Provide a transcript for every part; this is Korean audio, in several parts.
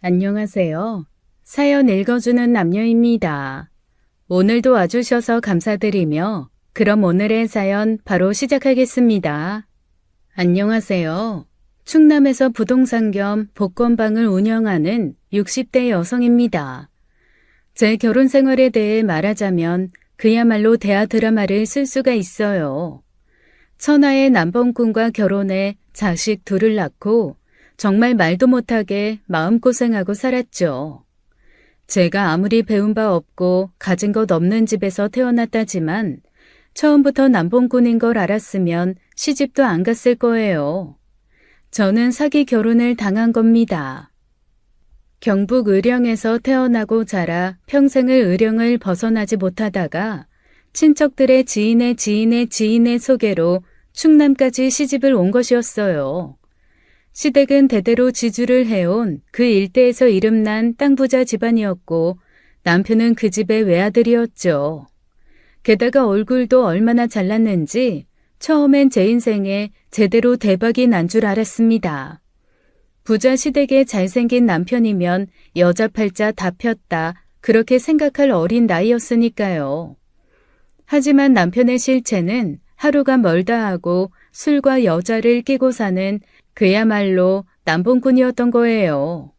안녕하세요. 사연 읽어주는 남녀입니다. 오늘도 와주셔서 감사드리며 그럼 오늘의 사연 바로 시작하겠습니다. 안녕하세요. 충남에서 부동산 겸 복권방을 운영하는 60대 여성입니다. 제 결혼 생활에 대해 말하자면 그야말로 대하 드라마를 쓸 수가 있어요. 천하의 남봉꾼과 결혼해 자식 둘을 낳고 정말 말도 못하게 마음고생하고 살았죠. 제가 아무리 배운 바 없고 가진 것 없는 집에서 태어났다지만 처음부터 남봉꾼인 걸 알았으면 시집도 안 갔을 거예요. 저는 사기 결혼을 당한 겁니다. 경북 의령에서 태어나고 자라 평생을 의령을 벗어나지 못하다가 친척들의 지인의 지인의 지인의 소개로 충남까지 시집을 온 것이었어요. 시댁은 대대로 지주를 해온 그 일대에서 이름난 땅부자 집안이었고 남편은 그 집의 외아들이었죠. 게다가 얼굴도 얼마나 잘났는지 처음엔 제 인생에 제대로 대박이 난 줄 알았습니다. 부자 시댁에 잘생긴 남편이면 여자 팔자 다 폈다 그렇게 생각할 어린 나이였으니까요. 하지만 남편의 실체는 하루가 멀다 하고 술과 여자를 끼고 사는 그야말로 남봉꾼이었던 거예요.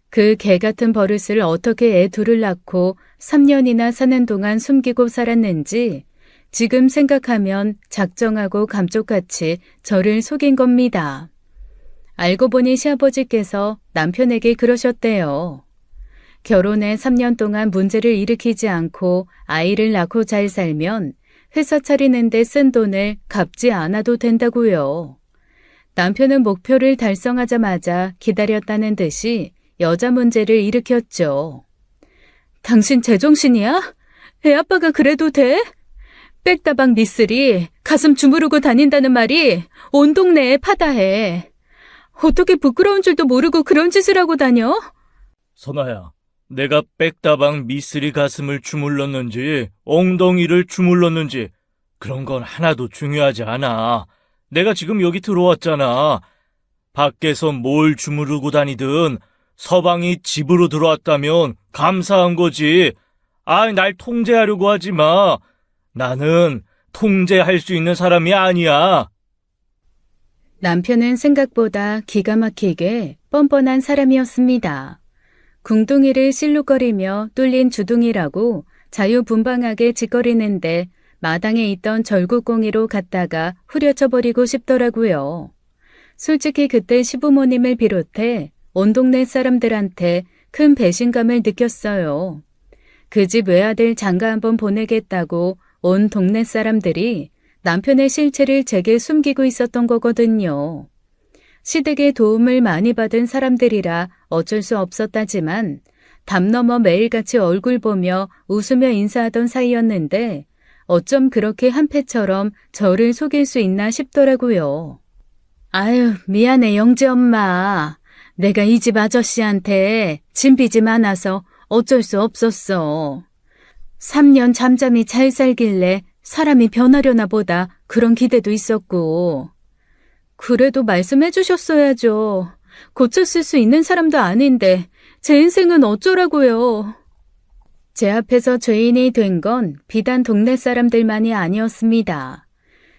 그 개같은 버릇을 어떻게 애 둘을 낳고 3년이나 사는 동안 숨기고 살았는지 지금 생각하면 작정하고 감쪽같이 저를 속인 겁니다. 알고 보니 시아버지께서 남편에게 그러셨대요. 결혼해 3년 동안 문제를 일으키지 않고 아이를 낳고 잘 살면 회사 차리는데 쓴 돈을 갚지 않아도 된다고요. 남편은 목표를 달성하자마자 기다렸다는 듯이 여자 문제를 일으켰죠. 당신 제정신이야? 애아빠가 그래도 돼? 백다방 미쓰리 가슴 주무르고 다닌다는 말이 온 동네에 파다해. 어떻게 부끄러운 줄도 모르고 그런 짓을 하고 다녀? 선아야, 내가 백다방 미쓰리 가슴을 주물렀는지 엉덩이를 주물렀는지 그런 건 하나도 중요하지 않아. 내가 지금 여기 들어왔잖아. 밖에서 뭘 주무르고 다니든 서방이 집으로 들어왔다면 감사한 거지. 날 통제하려고 하지 마. 나는 통제할 수 있는 사람이 아니야. 남편은 생각보다 기가 막히게 뻔뻔한 사람이었습니다. 궁둥이를 실룩거리며 뚫린 주둥이라고 자유분방하게 짓거리는데 마당에 있던 절구꽁이로 갔다가 후려쳐버리고 싶더라고요. 솔직히 그때 시부모님을 비롯해 온 동네 사람들한테 큰 배신감을 느꼈어요. 그 집 외아들 장가 한번 보내겠다고 온 동네 사람들이 남편의 실체를 제게 숨기고 있었던 거거든요. 시댁의 도움을 많이 받은 사람들이라 어쩔 수 없었다지만 담 넘어 매일같이 얼굴 보며 웃으며 인사하던 사이였는데 어쩜 그렇게 한패처럼 저를 속일 수 있나 싶더라고요. 아유, 미안해 영재 엄마. 내가 이 집 아저씨한테 진빚이 많아서 어쩔 수 없었어. 3년 잠잠히 잘 살길래 사람이 변하려나 보다 그런 기대도 있었고. 그래도 말씀해 주셨어야죠. 고쳤을 수 있는 사람도 아닌데 제 인생은 어쩌라고요. 제 앞에서 죄인이 된 건 비단 동네 사람들만이 아니었습니다.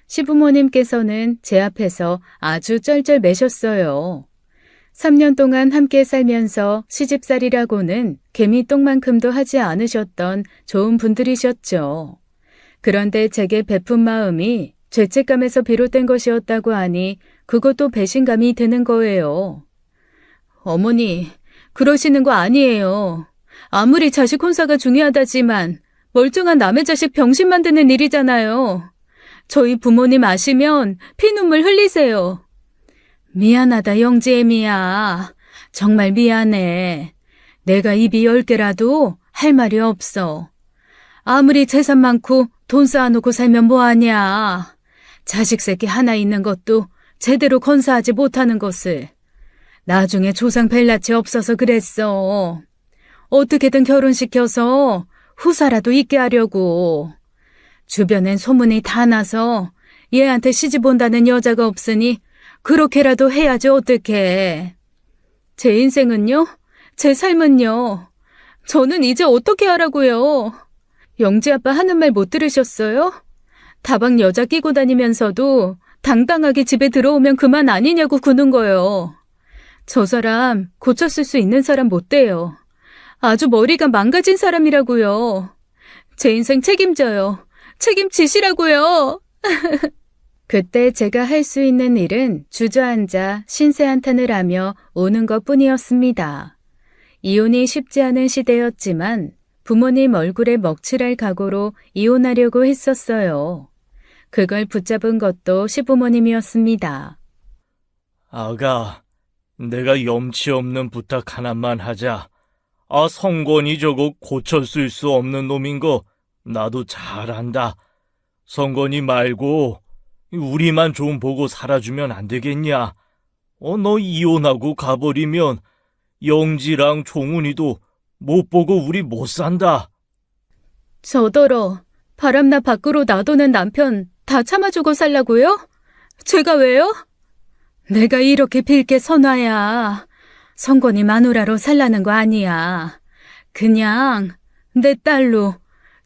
시부모님께서는 제 앞에서 아주 쩔쩔매셨어요. 3년 동안 함께 살면서 시집살이라고는 개미똥만큼도 하지 않으셨던 좋은 분들이셨죠. 그런데 제게 베푼 마음이 죄책감에서 비롯된 것이었다고 하니 그것도 배신감이 드는 거예요. 어머니, 그러시는 거 아니에요. 아무리 자식 혼사가 중요하다지만 멀쩡한 남의 자식 병신 만드는 일이잖아요. 저희 부모님 아시면 피눈물 흘리세요. 미안하다 영지애미야. 정말 미안해. 내가 입이 10개라도 할 말이 없어. 아무리 재산 많고 돈 쌓아놓고 살면 뭐하냐. 자식 새끼 하나 있는 것도 제대로 건사하지 못하는 것을. 나중에 조상 벨라치 없어서 그랬어. 어떻게든 결혼시켜서 후사라도 있게 하려고. 주변엔 소문이 다 나서 얘한테 시집 온다는 여자가 없으니 그렇게라도 해야지 어떡해. 제 인생은요? 제 삶은요. 저는 이제 어떻게 하라고요? 영지 아빠 하는 말 못 들으셨어요? 다방 여자 끼고 다니면서도 당당하게 집에 들어오면 그만 아니냐고 구는 거예요. 저 사람 고쳤을 수 있는 사람 못 돼요. 아주 머리가 망가진 사람이라고요. 제 인생 책임져요. 책임지시라고요. 그때 제가 할 수 있는 일은 주저앉아 신세한탄을 하며 우는 것뿐이었습니다. 이혼이 쉽지 않은 시대였지만 부모님 얼굴에 먹칠할 각오로 이혼하려고 했었어요. 그걸 붙잡은 것도 시부모님이었습니다. 아가, 내가 염치 없는 부탁 하나만 하자. 아, 성권이 저거 고쳤을 수 없는 놈인 거 나도 잘 안다. 성권이 말고 우리만 좀 보고 살아주면 안 되겠냐? 너 이혼하고 가버리면 영지랑 종훈이도 못 보고 우리 못 산다. 저더러 바람나 밖으로 놔두는 남편 다 참아주고 살라고요? 제가 왜요? 내가 이렇게 빌게 선화야. 성권이 마누라로 살라는 거 아니야. 그냥 내 딸로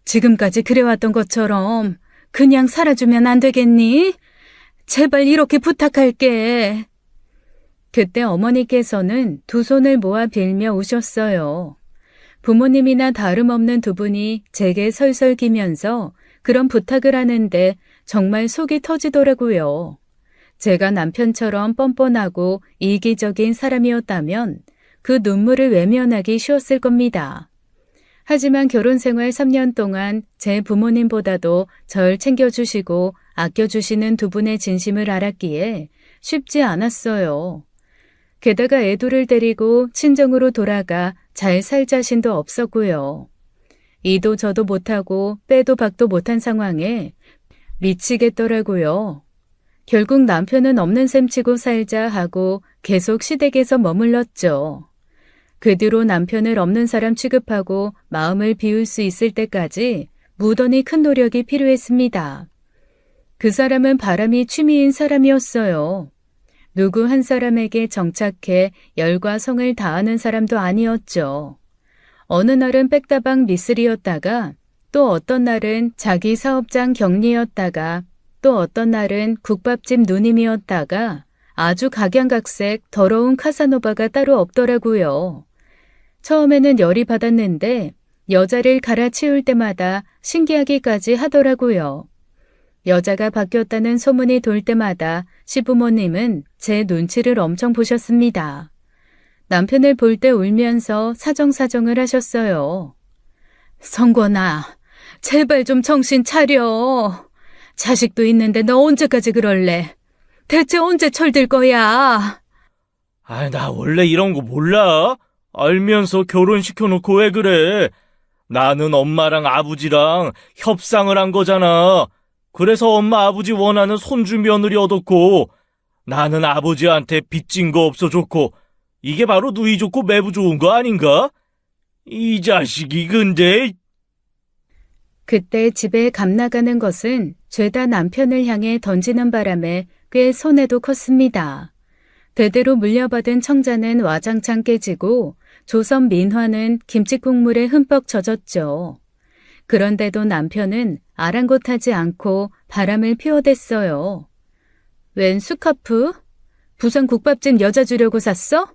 지금까지 그래왔던 것처럼 그냥 살아주면 안 되겠니? 제발 이렇게 부탁할게. 그때 어머니께서는 두 손을 모아 빌며 우셨어요. 부모님이나 다름없는 두 분이 제게 설설기면서 그런 부탁을 하는데 정말 속이 터지더라고요. 제가 남편처럼 뻔뻔하고 이기적인 사람이었다면 그 눈물을 외면하기 쉬웠을 겁니다. 하지만 결혼 생활 3년 동안 제 부모님보다도 절 챙겨주시고 아껴주시는 두 분의 진심을 알았기에 쉽지 않았어요. 게다가 애도를 데리고 친정으로 돌아가 잘 살 자신도 없었고요. 이도 저도 못하고 빼도 박도 못한 상황에 미치겠더라고요. 결국 남편은 없는 셈 치고 살자 하고 계속 시댁에서 머물렀죠. 그 뒤로 남편을 없는 사람 취급하고 마음을 비울 수 있을 때까지 무던히 큰 노력이 필요했습니다. 그 사람은 바람이 취미인 사람이었어요. 누구 한 사람에게 정착해 열과 성을 다하는 사람도 아니었죠. 어느 날은 백다방 미쓰리였다가 또 어떤 날은 자기 사업장 격리였다가 또 어떤 날은 국밥집 누님이었다가 아주 각양각색 더러운 카사노바가 따로 없더라고요. 처음에는 열이 받았는데 여자를 갈아치울 때마다 신기하기까지 하더라고요. 여자가 바뀌었다는 소문이 돌 때마다 시부모님은 제 눈치를 엄청 보셨습니다. 남편을 볼 때 울면서 사정사정을 하셨어요. 성권아, 제발 좀 정신 차려. 자식도 있는데 너 언제까지 그럴래? 대체 언제 철들 거야? 나 원래 이런 거 몰라. 알면서 결혼시켜놓고 왜 그래? 나는 엄마랑 아버지랑 협상을 한 거잖아. 그래서 엄마 아버지 원하는 손주 며느리 얻었고 나는 아버지한테 빚진 거 없어줬고 이게 바로 누이 좋고 매부 좋은 거 아닌가? 이 자식이 근데... 그때 집에 감 나가는 것은 죄다 남편을 향해 던지는 바람에 꽤 손해도 컸습니다. 대대로 물려받은 청자는 와장창 깨지고 조선 민화는 김치국물에 흠뻑 젖었죠. 그런데도 남편은 아랑곳하지 않고 바람을 피워댔어요. 웬 스카프? 부산 국밥집 여자 주려고 샀어?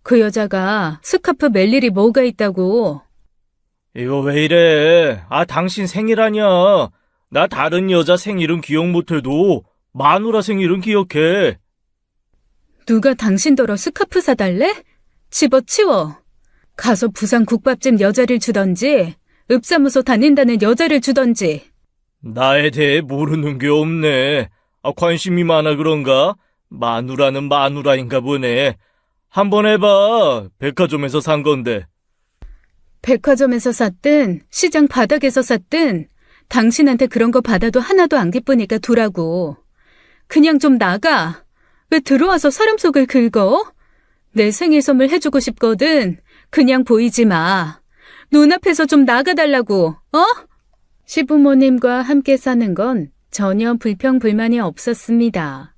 그 여자가 스카프 멜 일이 뭐가 있다고. 이거 왜 이래? 당신 생일 아니야. 나 다른 여자 생일은 기억 못해도 마누라 생일은 기억해. 누가 당신더러 스카프 사달래? 집어치워. 가서 부산 국밥집 여자를 주던지 읍사무소 다닌다는 여자를 주던지. 나에 대해 모르는 게 없네. 관심이 많아 그런가? 마누라는 마누라인가 보네. 한번 해봐. 백화점에서 산 건데. 백화점에서 샀든 시장 바닥에서 샀든 당신한테 그런 거 받아도 하나도 안 기쁘니까 두라고. 그냥 좀 나가. 왜 들어와서 사람 속을 긁어? 내 생일 선물 해주고 싶거든. 그냥 보이지 마. 눈앞에서 좀 나가달라고, 어? 시부모님과 함께 사는 건 전혀 불평불만이 없었습니다.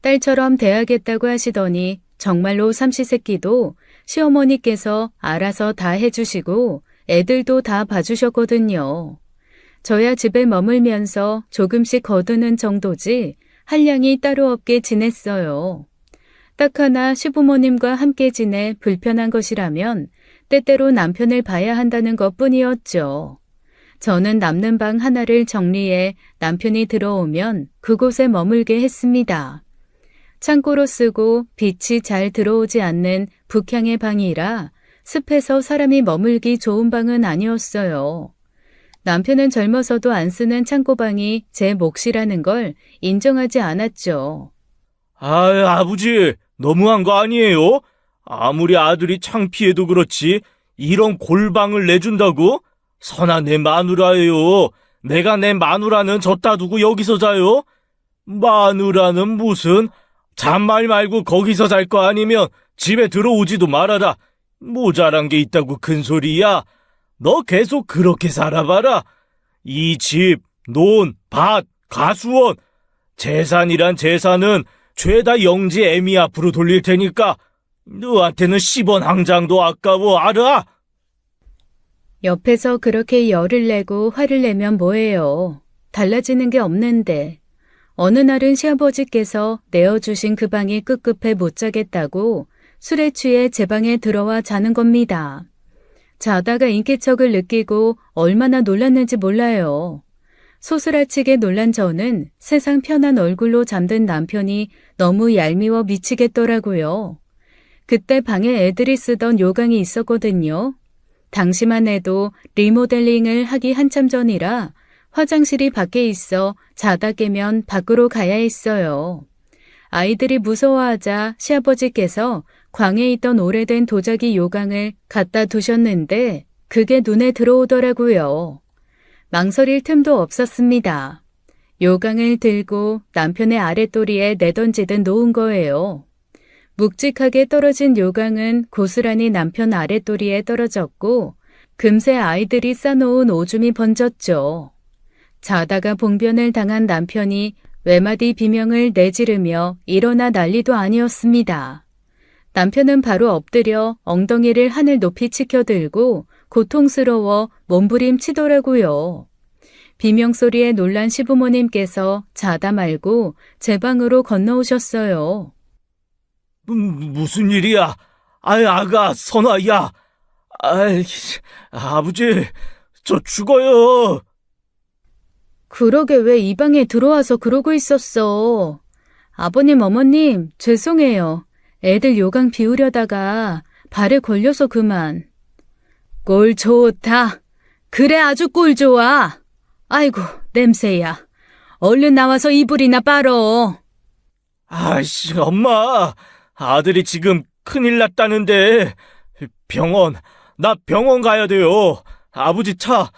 딸처럼 대하겠다고 하시더니 정말로 삼시세끼도 시어머니께서 알아서 다 해주시고 애들도 다 봐주셨거든요. 저야 집에 머물면서 조금씩 거두는 정도지 한량이 따로 없게 지냈어요. 딱 하나 시부모님과 함께 지내 불편한 것이라면 때때로 남편을 봐야 한다는 것뿐이었죠. 저는 남는 방 하나를 정리해 남편이 들어오면 그곳에 머물게 했습니다. 창고로 쓰고 빛이 잘 들어오지 않는 북향의 방이라 습해서 사람이 머물기 좋은 방은 아니었어요. 남편은 젊어서도 안 쓰는 창고방이 제 몫이라는 걸 인정하지 않았죠. 아버지, 너무한 거 아니에요? 아무리 아들이 창피해도 그렇지, 이런 골방을 내준다고? 선아 내 마누라예요. 내가 내 마누라는 졌다 두고 여기서 자요? 마누라는 무슨? 잔말 말고 거기서 잘 거 아니면 집에 들어오지도 말아라. 모자란 게 있다고 큰 소리야. 너 계속 그렇게 살아봐라. 이 집, 논, 밭, 가수원, 재산이란 재산은 죄다 영지 애미 앞으로 돌릴 테니까 너한테는 10원 한 장도 아까워, 알아? 옆에서 그렇게 열을 내고 화를 내면 뭐해요. 달라지는 게 없는데. 어느 날은 시아버지께서 내어주신 그 방이 급급해 못 자겠다고 술에 취해 제 방에 들어와 자는 겁니다. 자다가 인기척을 느끼고 얼마나 놀랐는지 몰라요. 소스라치게 놀란 저는 세상 편한 얼굴로 잠든 남편이 너무 얄미워 미치겠더라고요. 그때 방에 애들이 쓰던 요강이 있었거든요. 당시만 해도 리모델링을 하기 한참 전이라 화장실이 밖에 있어 자다 깨면 밖으로 가야 했어요. 아이들이 무서워하자 시아버지께서 광에 있던 오래된 도자기 요강을 갖다 두셨는데 그게 눈에 들어오더라고요. 망설일 틈도 없었습니다. 요강을 들고 남편의 아랫도리에 내던지듯 놓은 거예요. 묵직하게 떨어진 요강은 고스란히 남편 아랫도리에 떨어졌고 금세 아이들이 싸놓은 오줌이 번졌죠. 자다가 봉변을 당한 남편이 외마디 비명을 내지르며 일어나 난리도 아니었습니다. 남편은 바로 엎드려 엉덩이를 하늘 높이 치켜들고 고통스러워 몸부림치더라고요. 비명소리에 놀란 시부모님께서 자다 말고 제 방으로 건너오셨어요. 무슨 일이야? 아가, 선아야. 아버지, 저 죽어요. 그러게 왜 이 방에 들어와서 그러고 있었어. 아버님, 어머님, 죄송해요. 애들 요강 비우려다가 발에 걸려서 그만. 꼴 좋다. 그래 아주 꼴 좋아. 아이고, 냄새야. 얼른 나와서 이불이나 빨어. 아이씨, 엄마. 아들이 지금 큰일 났다는데. 나 병원 가야 돼요. 아버지 차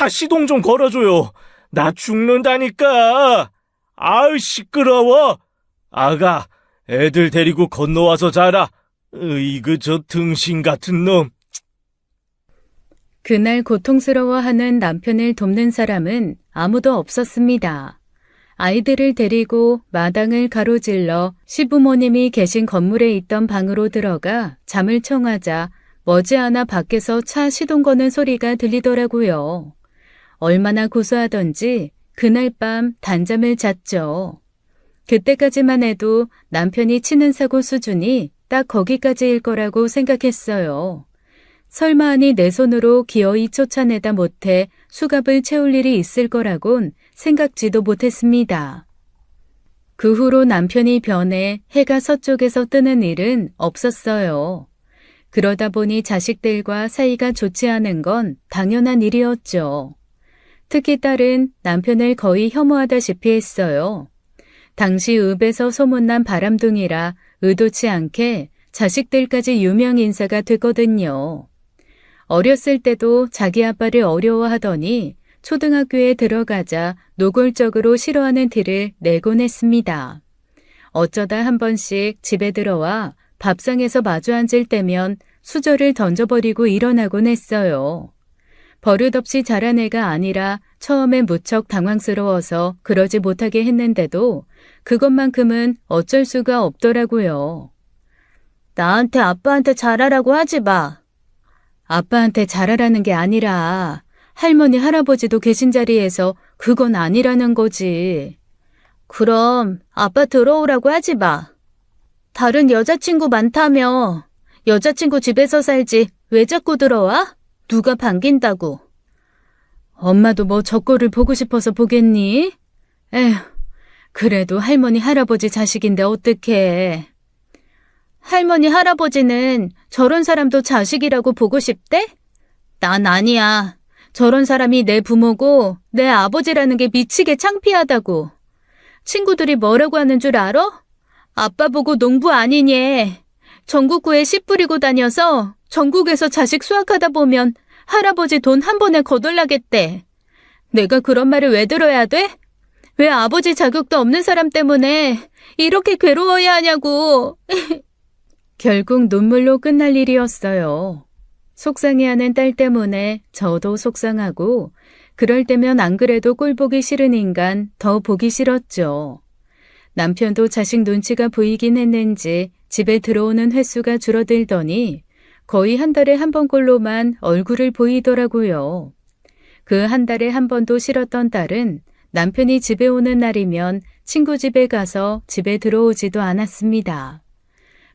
시동 좀 걸어줘요. 나 죽는다니까. 아유, 시끄러워. 아가, 애들 데리고 건너와서 자라. 으이그 저 등신 같은 놈. 그날 고통스러워하는 남편을 돕는 사람은 아무도 없었습니다. 아이들을 데리고 마당을 가로질러 시부모님이 계신 건물에 있던 방으로 들어가 잠을 청하자 머지않아 밖에서 차 시동 거는 소리가 들리더라고요. 얼마나 고소하던지 그날 밤 단잠을 잤죠. 그때까지만 해도 남편이 치는 사고 수준이 딱 거기까지일 거라고 생각했어요. 설마 하니 내 손으로 기어이 쫓아내다 못해 수갑을 채울 일이 있을 거라곤 생각지도 못했습니다. 그 후로 남편이 변해 해가 서쪽에서 뜨는 일은 없었어요. 그러다 보니 자식들과 사이가 좋지 않은 건 당연한 일이었죠. 특히 딸은 남편을 거의 혐오하다시피 했어요. 당시 읍에서 소문난 바람둥이라 의도치 않게 자식들까지 유명 인사가 됐거든요. 어렸을 때도 자기 아빠를 어려워하더니 초등학교에 들어가자 노골적으로 싫어하는 티를 내곤 했습니다. 어쩌다 한 번씩 집에 들어와 밥상에서 마주 앉을 때면 수저를 던져버리고 일어나곤 했어요. 버릇없이 자란 애가 아니라 처음엔 무척 당황스러워서 그러지 못하게 했는데도 그것만큼은 어쩔 수가 없더라고요. 나한테 아빠한테 잘하라고 하지 마. 아빠한테 잘하라는 게 아니라 할머니, 할아버지도 계신 자리에서 그건 아니라는 거지. 그럼 아빠 들어오라고 하지 마. 다른 여자친구 많다며. 여자친구 집에서 살지 왜 자꾸 들어와? 누가 반긴다고. 엄마도 뭐 저 꼴을 보고 싶어서 보겠니? 에휴, 그래도 할머니, 할아버지 자식인데 어떡해. 할머니, 할아버지는 저런 사람도 자식이라고 보고 싶대? 난 아니야. 저런 사람이 내 부모고 내 아버지라는 게 미치게 창피하다고. 친구들이 뭐라고 하는 줄 알아? 아빠 보고 농부 아니니. 전국구에 씨 뿌리고 다녀서 전국에서 자식 수확하다 보면 할아버지 돈 한 번에 거덜나겠대. 내가 그런 말을 왜 들어야 돼? 왜 아버지 자격도 없는 사람 때문에 이렇게 괴로워야 하냐고. 결국 눈물로 끝날 일이었어요. 속상해하는 딸 때문에 저도 속상하고 그럴 때면 안 그래도 꼴 보기 싫은 인간 더 보기 싫었죠. 남편도 자식 눈치가 보이긴 했는지 집에 들어오는 횟수가 줄어들더니 거의 한 달에 한 번꼴로만 얼굴을 보이더라고요. 그 한 달에 한 번도 싫었던 딸은 남편이 집에 오는 날이면 친구 집에 가서 집에 들어오지도 않았습니다.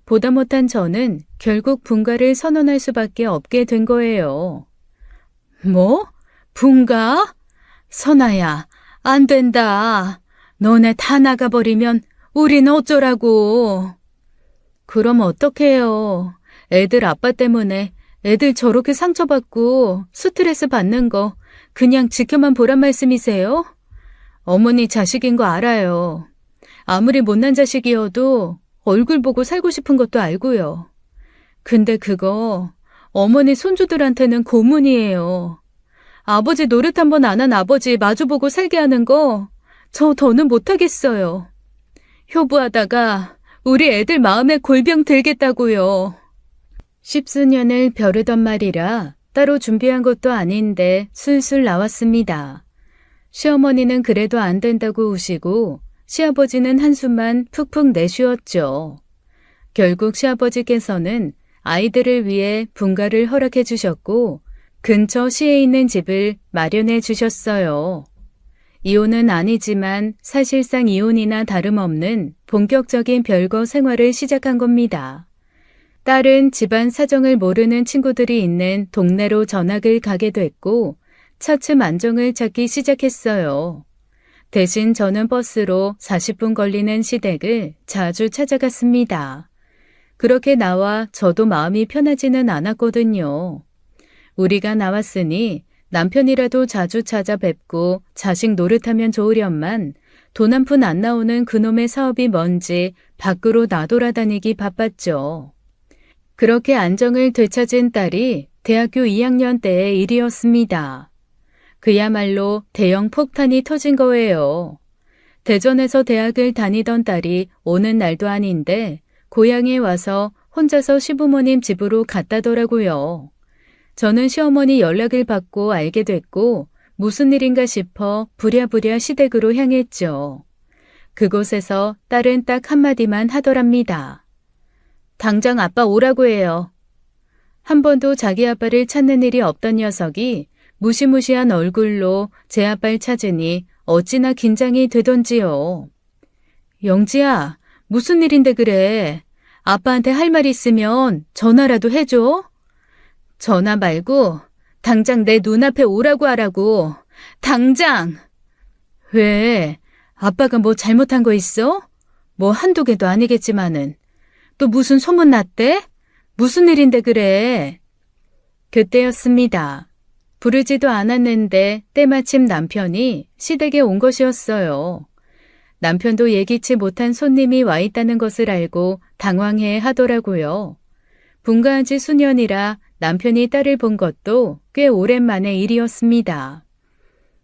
보다 못한 저는 결국 분가를 선언할 수밖에 없게 된 거예요. 뭐? 분가? 선아야, 안 된다. 너네 다 나가버리면 우린 어쩌라고. 그럼 어떡해요. 애들 아빠 때문에 애들 저렇게 상처받고 스트레스 받는 거 그냥 지켜만 보란 말씀이세요? 어머니 자식인 거 알아요. 아무리 못난 자식이어도 얼굴 보고 살고 싶은 것도 알고요. 근데 그거 어머니 손주들한테는 고문이에요. 아버지 노릇 한 번 안 한 아버지 마주보고 살게 하는 거 저 더는 못하겠어요. 효부하다가 우리 애들 마음에 골병 들겠다고요. 십수년을 벼르던 말이라 따로 준비한 것도 아닌데 술술 나왔습니다. 시어머니는 그래도 안 된다고 우시고 시아버지는 한숨만 푹푹 내쉬었죠. 결국 시아버지께서는 아이들을 위해 분가를 허락해 주셨고 근처 시에 있는 집을 마련해 주셨어요. 이혼은 아니지만 사실상 이혼이나 다름없는 본격적인 별거 생활을 시작한 겁니다. 딸은 집안 사정을 모르는 친구들이 있는 동네로 전학을 가게 됐고 차츰 안정을 찾기 시작했어요. 대신 저는 버스로 40분 걸리는 시댁을 자주 찾아갔습니다. 그렇게 나와 저도 마음이 편하지는 않았거든요. 우리가 나왔으니 남편이라도 자주 찾아뵙고 자식 노릇하면 좋으련만 돈 한 푼 안 나오는 그놈의 사업이 뭔지 밖으로 나돌아다니기 바빴죠. 그렇게 안정을 되찾은 딸이 대학교 2학년 때의 일이었습니다. 그야말로 대형 폭탄이 터진 거예요. 대전에서 대학을 다니던 딸이 오는 날도 아닌데 고향에 와서 혼자서 시부모님 집으로 갔다더라고요. 저는 시어머니 연락을 받고 알게 됐고 무슨 일인가 싶어 부랴부랴 시댁으로 향했죠. 그곳에서 딸은 딱 한마디만 하더랍니다. 당장 아빠 오라고 해요. 한 번도 자기 아빠를 찾는 일이 없던 녀석이 무시무시한 얼굴로 제 아빠를 찾으니 어찌나 긴장이 되던지요. 영지야, 무슨 일인데 그래? 아빠한테 할 말 있으면 전화라도 해줘. 전화 말고 당장 내 눈앞에 오라고 하라고. 당장! 왜? 아빠가 뭐 잘못한 거 있어? 뭐 한두 개도 아니겠지만은. 또 무슨 소문 났대? 무슨 일인데 그래? 그때였습니다. 부르지도 않았는데 때마침 남편이 시댁에 온 것이었어요. 남편도 예기치 못한 손님이 와 있다는 것을 알고 당황해 하더라고요. 분가한 지 수년이라 남편이 딸을 본 것도 꽤 오랜만의 일이었습니다.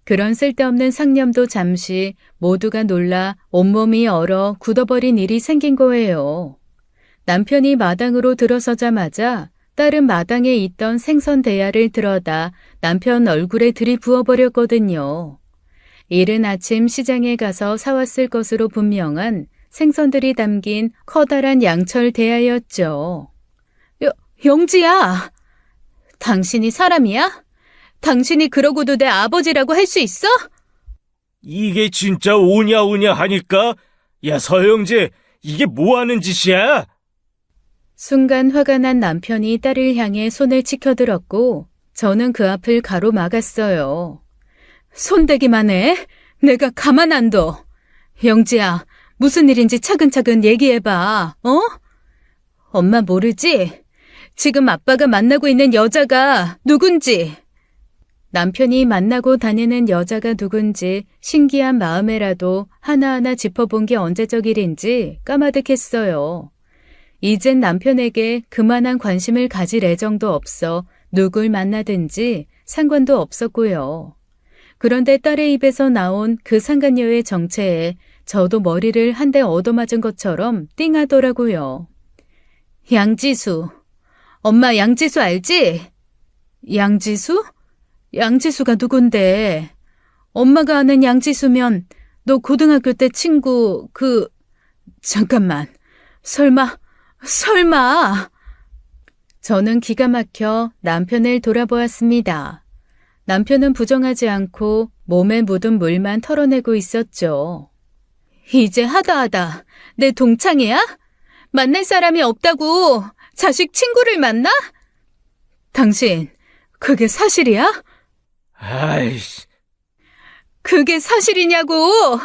그런 쓸데없는 상념도 잠시 모두가 놀라 온몸이 얼어 굳어버린 일이 생긴 거예요. 남편이 마당으로 들어서자마자 딸은 마당에 있던 생선 대야를 들어다 남편 얼굴에 들이부어버렸거든요. 이른 아침 시장에 가서 사왔을 것으로 분명한 생선들이 담긴 커다란 양철 대야였죠. 영지야! 당신이 사람이야? 당신이 그러고도 내 아버지라고 할 수 있어? 이게 진짜 오냐오냐 하니까? 야, 서영재, 이게 뭐 하는 짓이야? 순간 화가 난 남편이 딸을 향해 손을 치켜들었고 저는 그 앞을 가로막았어요. 손대기만 해? 내가 가만 안 둬. 영지야, 무슨 일인지 차근차근 얘기해봐. 어? 엄마 모르지? 지금 아빠가 만나고 있는 여자가 누군지. 남편이 만나고 다니는 여자가 누군지 신기한 마음에라도 하나하나 짚어본 게 언제적 일인지 까마득했어요. 이젠 남편에게 그만한 관심을 가질 애정도 없어 누굴 만나든지 상관도 없었고요. 그런데 딸의 입에서 나온 그 상간녀의 정체에 저도 머리를 한 대 얻어맞은 것처럼 띵하더라고요. 양지수. 엄마 양지수 알지? 양지수? 양지수가 누군데? 엄마가 아는 양지수면 너 고등학교 때 친구 잠깐만. 설마. 저는 기가 막혀 남편을 돌아보았습니다. 남편은 부정하지 않고 몸에 묻은 물만 털어내고 있었죠. 이제 하다하다 내 동창이야? 만날 사람이 없다고 자식 친구를 만나? 당신 그게 사실이야? 아이씨, 그게 사실이냐고!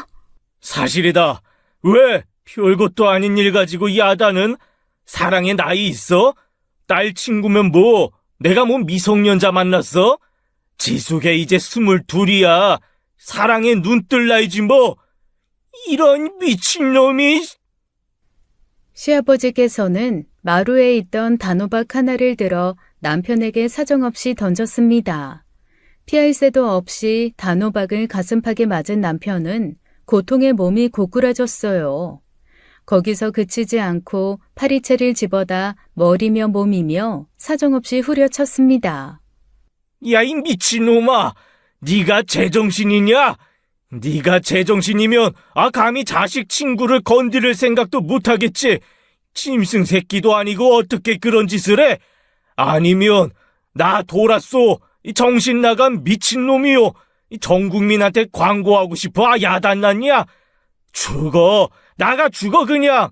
사실이다. 왜? 별것도 아닌 일 가지고 야단은? 사랑에 나이 있어? 딸 친구면 뭐? 내가 뭐 미성년자 만났어? 지숙에 이제 22이야. 사랑에 눈 뜰 나이지 뭐. 이런 미친놈이. 시아버지께서는 마루에 있던 단호박 하나를 들어 남편에게 사정없이 던졌습니다. 피할 새도 없이 단호박을 가슴팍에 맞은 남편은 고통에 몸이 고꾸라졌어요. 거기서 그치지 않고 파리채를 집어다 머리며 몸이며 사정없이 후려쳤습니다. 야, 이 미친놈아. 네가 제정신이냐? 네가 제정신이면 감히 자식 친구를 건드릴 생각도 못하겠지. 짐승 새끼도 아니고 어떻게 그런 짓을 해? 아니면 나 돌았소. 이 정신 나간 미친놈이요. 이 전 국민한테 광고하고 싶어. 야단났냐? 죽어. 나가 죽어 그냥.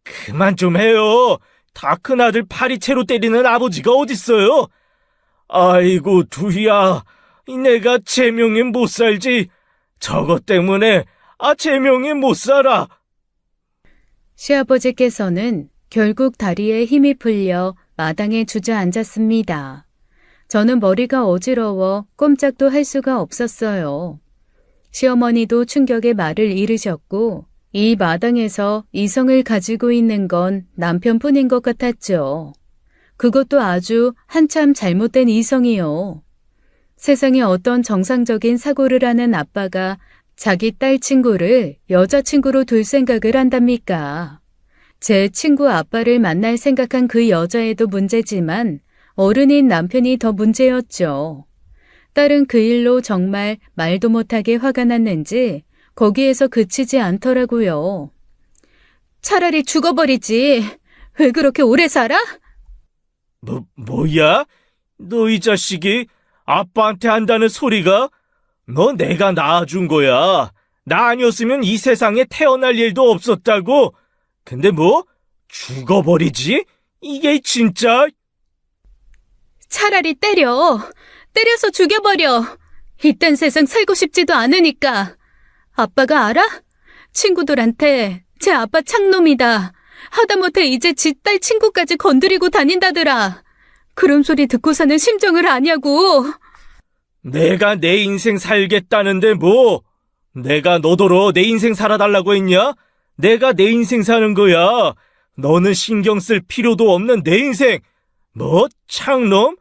그만 좀 해요. 다 큰아들 파리채로 때리는 아버지가 어딨어요? 아이고 두희야. 내가 제명에 못 살지. 저것 때문에 제명에 못 살아. 시아버지께서는 결국 다리에 힘이 풀려 마당에 주저앉았습니다. 저는 머리가 어지러워 꼼짝도 할 수가 없었어요. 시어머니도 충격에 말을 잃으셨고 이 마당에서 이성을 가지고 있는 건 남편뿐인 것 같았죠. 그것도 아주 한참 잘못된 이성이요. 세상에 어떤 정상적인 사고를 하는 아빠가 자기 딸 친구를 여자친구로 둘 생각을 한답니까? 제 친구 아빠를 만날 생각한 그 여자애도 문제지만 어른인 남편이 더 문제였죠. 딸은 그 일로 정말 말도 못하게 화가 났는지 거기에서 그치지 않더라고요. 차라리 죽어버리지. 왜 그렇게 오래 살아? 뭐야? 너 이 자식이 아빠한테 한다는 소리가? 너 내가 낳아준 거야. 나 아니었으면 이 세상에 태어날 일도 없었다고. 근데 뭐? 죽어버리지? 이게 진짜. 차라리 때려서 죽여버려. 이딴 세상 살고 싶지도 않으니까. 아빠가 알아? 친구들한테 제 아빠 창놈이다. 하다못해 이제 지 딸 친구까지 건드리고 다닌다더라. 그런 소리 듣고 사는 심정을 아냐고. 내가 내 인생 살겠다는데 뭐? 내가 너더러 내 인생 살아달라고 했냐? 내가 내 인생 사는 거야. 너는 신경 쓸 필요도 없는 내 인생. 뭐? 창놈?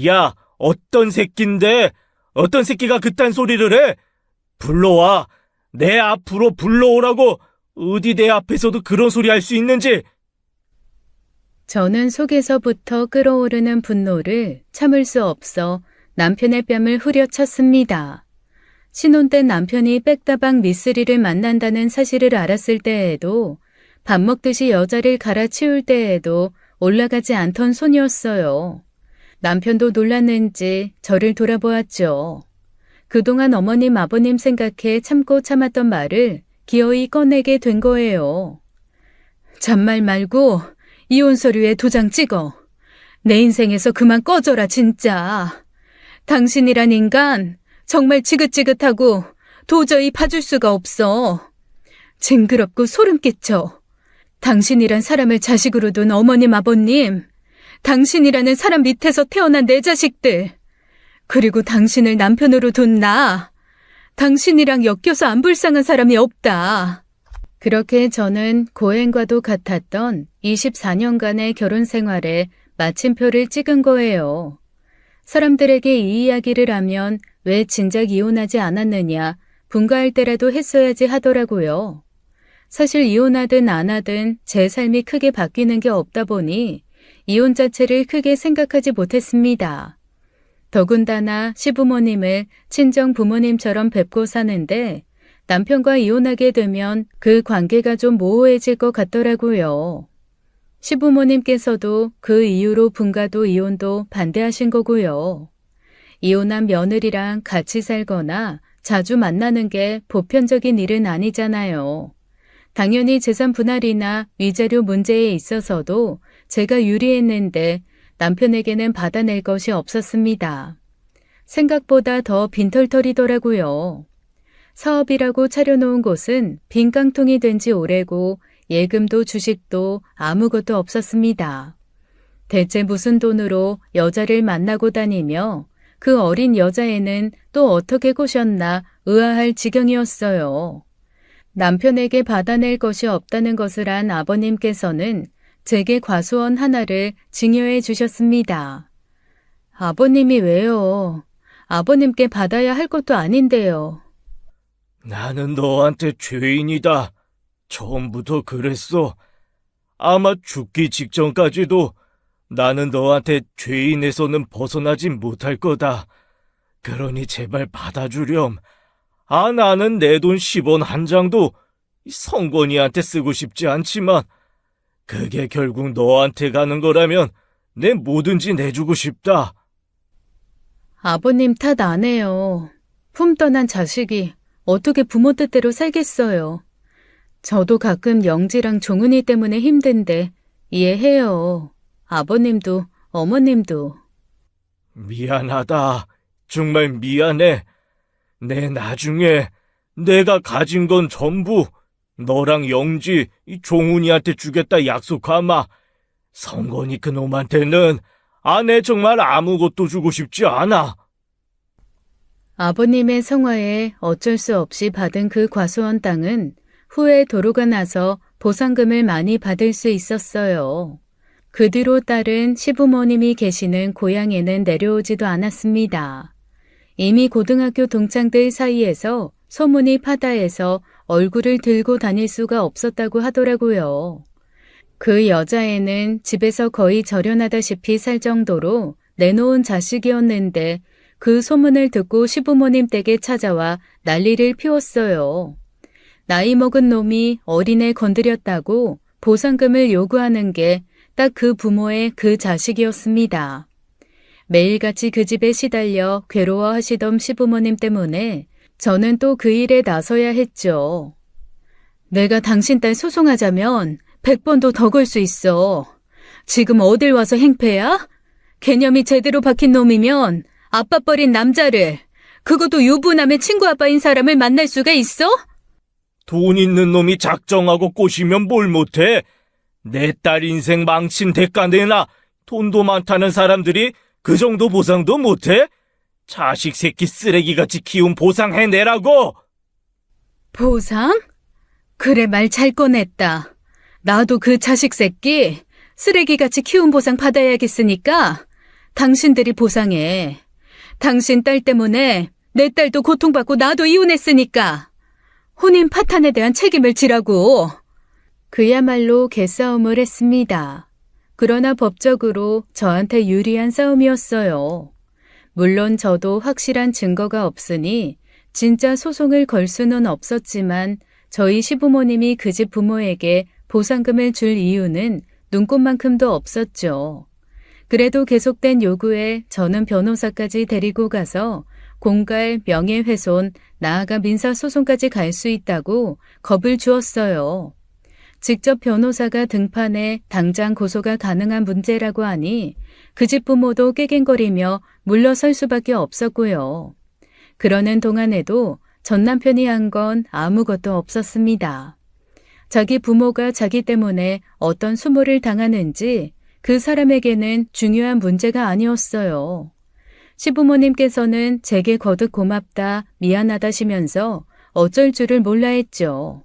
야, 어떤 새끼인데? 어떤 새끼가 그딴 소리를 해? 불러와. 내 앞으로 불러오라고. 어디 내 앞에서도 그런 소리 할 수 있는지. 저는 속에서부터 끓어오르는 분노를 참을 수 없어 남편의 뺨을 후려쳤습니다. 신혼 때 남편이 백다방 미쓰리를 만난다는 사실을 알았을 때에도 밥 먹듯이 여자를 갈아치울 때에도 올라가지 않던 손이었어요. 남편도 놀랐는지 저를 돌아보았죠. 그동안 어머님 아버님 생각해 참고 참았던 말을 기어이 꺼내게 된 거예요. 잔말 말고 이혼 서류에 도장 찍어. 내 인생에서 그만 꺼져라 진짜. 당신이란 인간 정말 지긋지긋하고 도저히 봐줄 수가 없어. 징그럽고 소름 끼쳐. 당신이란 사람을 자식으로 둔 어머님 아버님, 당신이라는 사람 밑에서 태어난 내 자식들, 그리고 당신을 남편으로 둔 나, 당신이랑 엮여서 안 불쌍한 사람이 없다. 그렇게 저는 고행과도 같았던 24년간의 결혼 생활에 마침표를 찍은 거예요. 사람들에게 이 이야기를 하면 왜 진작 이혼하지 않았느냐, 분가할 때라도 했어야지 하더라고요. 사실 이혼하든 안 하든 제 삶이 크게 바뀌는 게 없다 보니 이혼 자체를 크게 생각하지 못했습니다. 더군다나 시부모님을 친정 부모님처럼 뵙고 사는데 남편과 이혼하게 되면 그 관계가 좀 모호해질 것 같더라고요. 시부모님께서도 그 이유로 분가도 이혼도 반대하신 거고요. 이혼한 며느리랑 같이 살거나 자주 만나는 게 보편적인 일은 아니잖아요. 당연히 재산 분할이나 위자료 문제에 있어서도 제가 유리했는데 남편에게는 받아낼 것이 없었습니다. 생각보다 더 빈털털이더라고요. 사업이라고 차려놓은 곳은 빈 깡통이 된 지 오래고 예금도 주식도 아무것도 없었습니다. 대체 무슨 돈으로 여자를 만나고 다니며 그 어린 여자애는 또 어떻게 꼬셨나 의아할 지경이었어요. 남편에게 받아낼 것이 없다는 것을 안 아버님께서는 제게 과수원 하나를 증여해 주셨습니다. 아버님이 왜요? 아버님께 받아야 할 것도 아닌데요. 나는 너한테 죄인이다. 처음부터 그랬어. 아마 죽기 직전까지도 나는 너한테 죄인에서는 벗어나지 못할 거다. 그러니 제발 받아주렴. 나는 내 돈 10원 한 장도 성권이한테 쓰고 싶지 않지만 그게 결국 너한테 가는 거라면 내 뭐든지 내주고 싶다. 아버님 탓 안 해요. 품 떠난 자식이 어떻게 부모 뜻대로 살겠어요. 저도 가끔 영지랑 종은이 때문에 힘든데 이해해요. 아버님도 어머님도. 미안하다. 정말 미안해. 내 나중에 내가 가진 건 전부 너랑 영지, 이 종훈이한테 주겠다 약속하마. 성건이 그놈한테는 내 정말 아무것도 주고 싶지 않아. 아버님의 성화에 어쩔 수 없이 받은 그 과수원 땅은 후에 도로가 나서 보상금을 많이 받을 수 있었어요. 그 뒤로 딸은 시부모님이 계시는 고향에는 내려오지도 않았습니다. 이미 고등학교 동창들 사이에서 소문이 파다해서 얼굴을 들고 다닐 수가 없었다고 하더라고요. 그 여자애는 집에서 거의 절연하다시피 살 정도로 내놓은 자식이었는데 그 소문을 듣고 시부모님 댁에 찾아와 난리를 피웠어요. 나이 먹은 놈이 어린애 건드렸다고 보상금을 요구하는 게 딱 그 부모의 그 자식이었습니다. 매일같이 그 집에 시달려 괴로워하시던 시부모님 때문에 저는 또 그 일에 나서야 했죠. 내가 당신 딸 소송하자면 100번도 더 걸 수 있어. 지금 어딜 와서 행패야? 개념이 제대로 박힌 놈이면 아빠 버린 남자를, 그것도 유부남의 친구 아빠인 사람을 만날 수가 있어? 돈 있는 놈이 작정하고 꼬시면 뭘 못해? 내 딸 인생 망친 대가 내나 돈도 많다는 사람들이 그 정도 보상도 못해? 자식 새끼 쓰레기같이 키운 보상 해내라고! 보상? 그래, 말 잘 꺼냈다. 나도 그 자식 새끼 쓰레기같이 키운 보상 받아야겠으니까 당신들이 보상해. 당신 딸 때문에 내 딸도 고통받고 나도 이혼했으니까 혼인 파탄에 대한 책임을 지라고. 그야말로 개싸움을 했습니다. 그러나 법적으로 저한테 유리한 싸움이었어요. 물론 저도 확실한 증거가 없으니 진짜 소송을 걸 수는 없었지만 저희 시부모님이 그 집 부모에게 보상금을 줄 이유는 눈꼽만큼도 없었죠. 그래도 계속된 요구에 저는 변호사까지 데리고 가서 공갈, 명예훼손, 나아가 민사소송까지 갈 수 있다고 겁을 주었어요. 직접 변호사가 등판해 당장 고소가 가능한 문제라고 하니 그 집 부모도 깨갱거리며 물러설 수밖에 없었고요. 그러는 동안에도 전 남편이 한 건 아무것도 없었습니다. 자기 부모가 자기 때문에 어떤 수모를 당하는지 그 사람에게는 중요한 문제가 아니었어요. 시부모님께서는 제게 거듭 고맙다, 미안하다시면서 어쩔 줄을 몰라 했죠.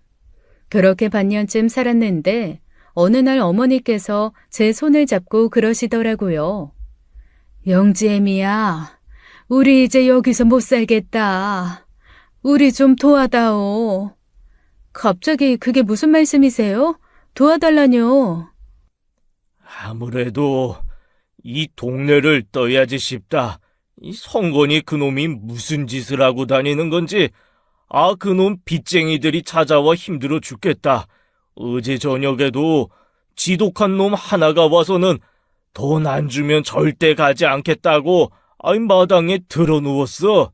그렇게 반년쯤 살았는데 어느 날 어머니께서 제 손을 잡고 그러시더라고요. 영지애미야, 우리 이제 여기서 못 살겠다. 우리 좀 도와다오. 갑자기 그게 무슨 말씀이세요? 도와달라뇨. 아무래도 이 동네를 떠야지 싶다. 이 성건이 그놈이 무슨 짓을 하고 다니는 건지, 그놈 빚쟁이들이 찾아와 힘들어 죽겠다. 어제 저녁에도 지독한 놈 하나가 와서는 돈 안 주면 절대 가지 않겠다고 마당에 드러누웠어.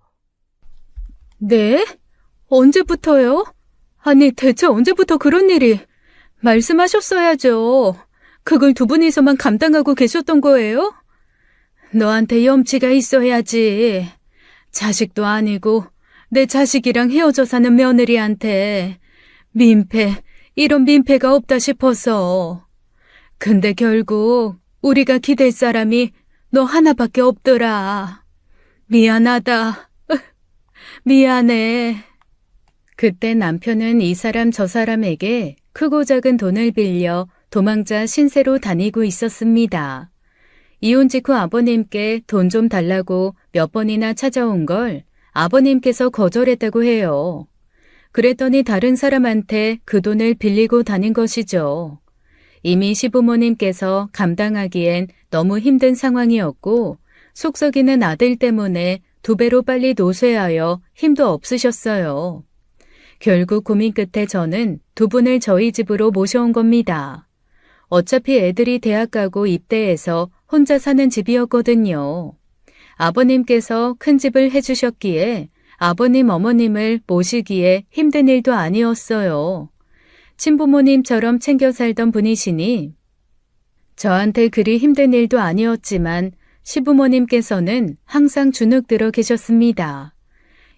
네? 언제부터요? 아니, 대체 언제부터 그런 일이? 말씀하셨어야죠. 그걸 두 분이서만 감당하고 계셨던 거예요? 너한테 염치가 있어야지. 자식도 아니고 내 자식이랑 헤어져 사는 며느리한테 민폐, 이런 민폐가 없다 싶어서. 근데 결국 우리가 기댈 사람이 너 하나밖에 없더라. 미안하다. 미안해. 그때 남편은 이 사람 저 사람에게 크고 작은 돈을 빌려 도망자 신세로 다니고 있었습니다. 이혼 직후 아버님께 돈 좀 달라고 몇 번이나 찾아온 걸 아버님께서 거절했다고 해요. 그랬더니 다른 사람한테 그 돈을 빌리고 다닌 것이죠. 이미 시부모님께서 감당하기엔 너무 힘든 상황이었고 속 썩이는 아들 때문에 2배로 빨리 노쇠하여 힘도 없으셨어요. 결국 고민 끝에 저는 두 분을 저희 집으로 모셔온 겁니다. 어차피 애들이 대학 가고 입대해서 혼자 사는 집이었거든요. 아버님께서 큰 집을 해주셨기에 아버님, 어머님을 모시기에 힘든 일도 아니었어요. 친부모님처럼 챙겨 살던 분이시니 저한테 그리 힘든 일도 아니었지만 시부모님께서는 항상 주눅 들어 계셨습니다.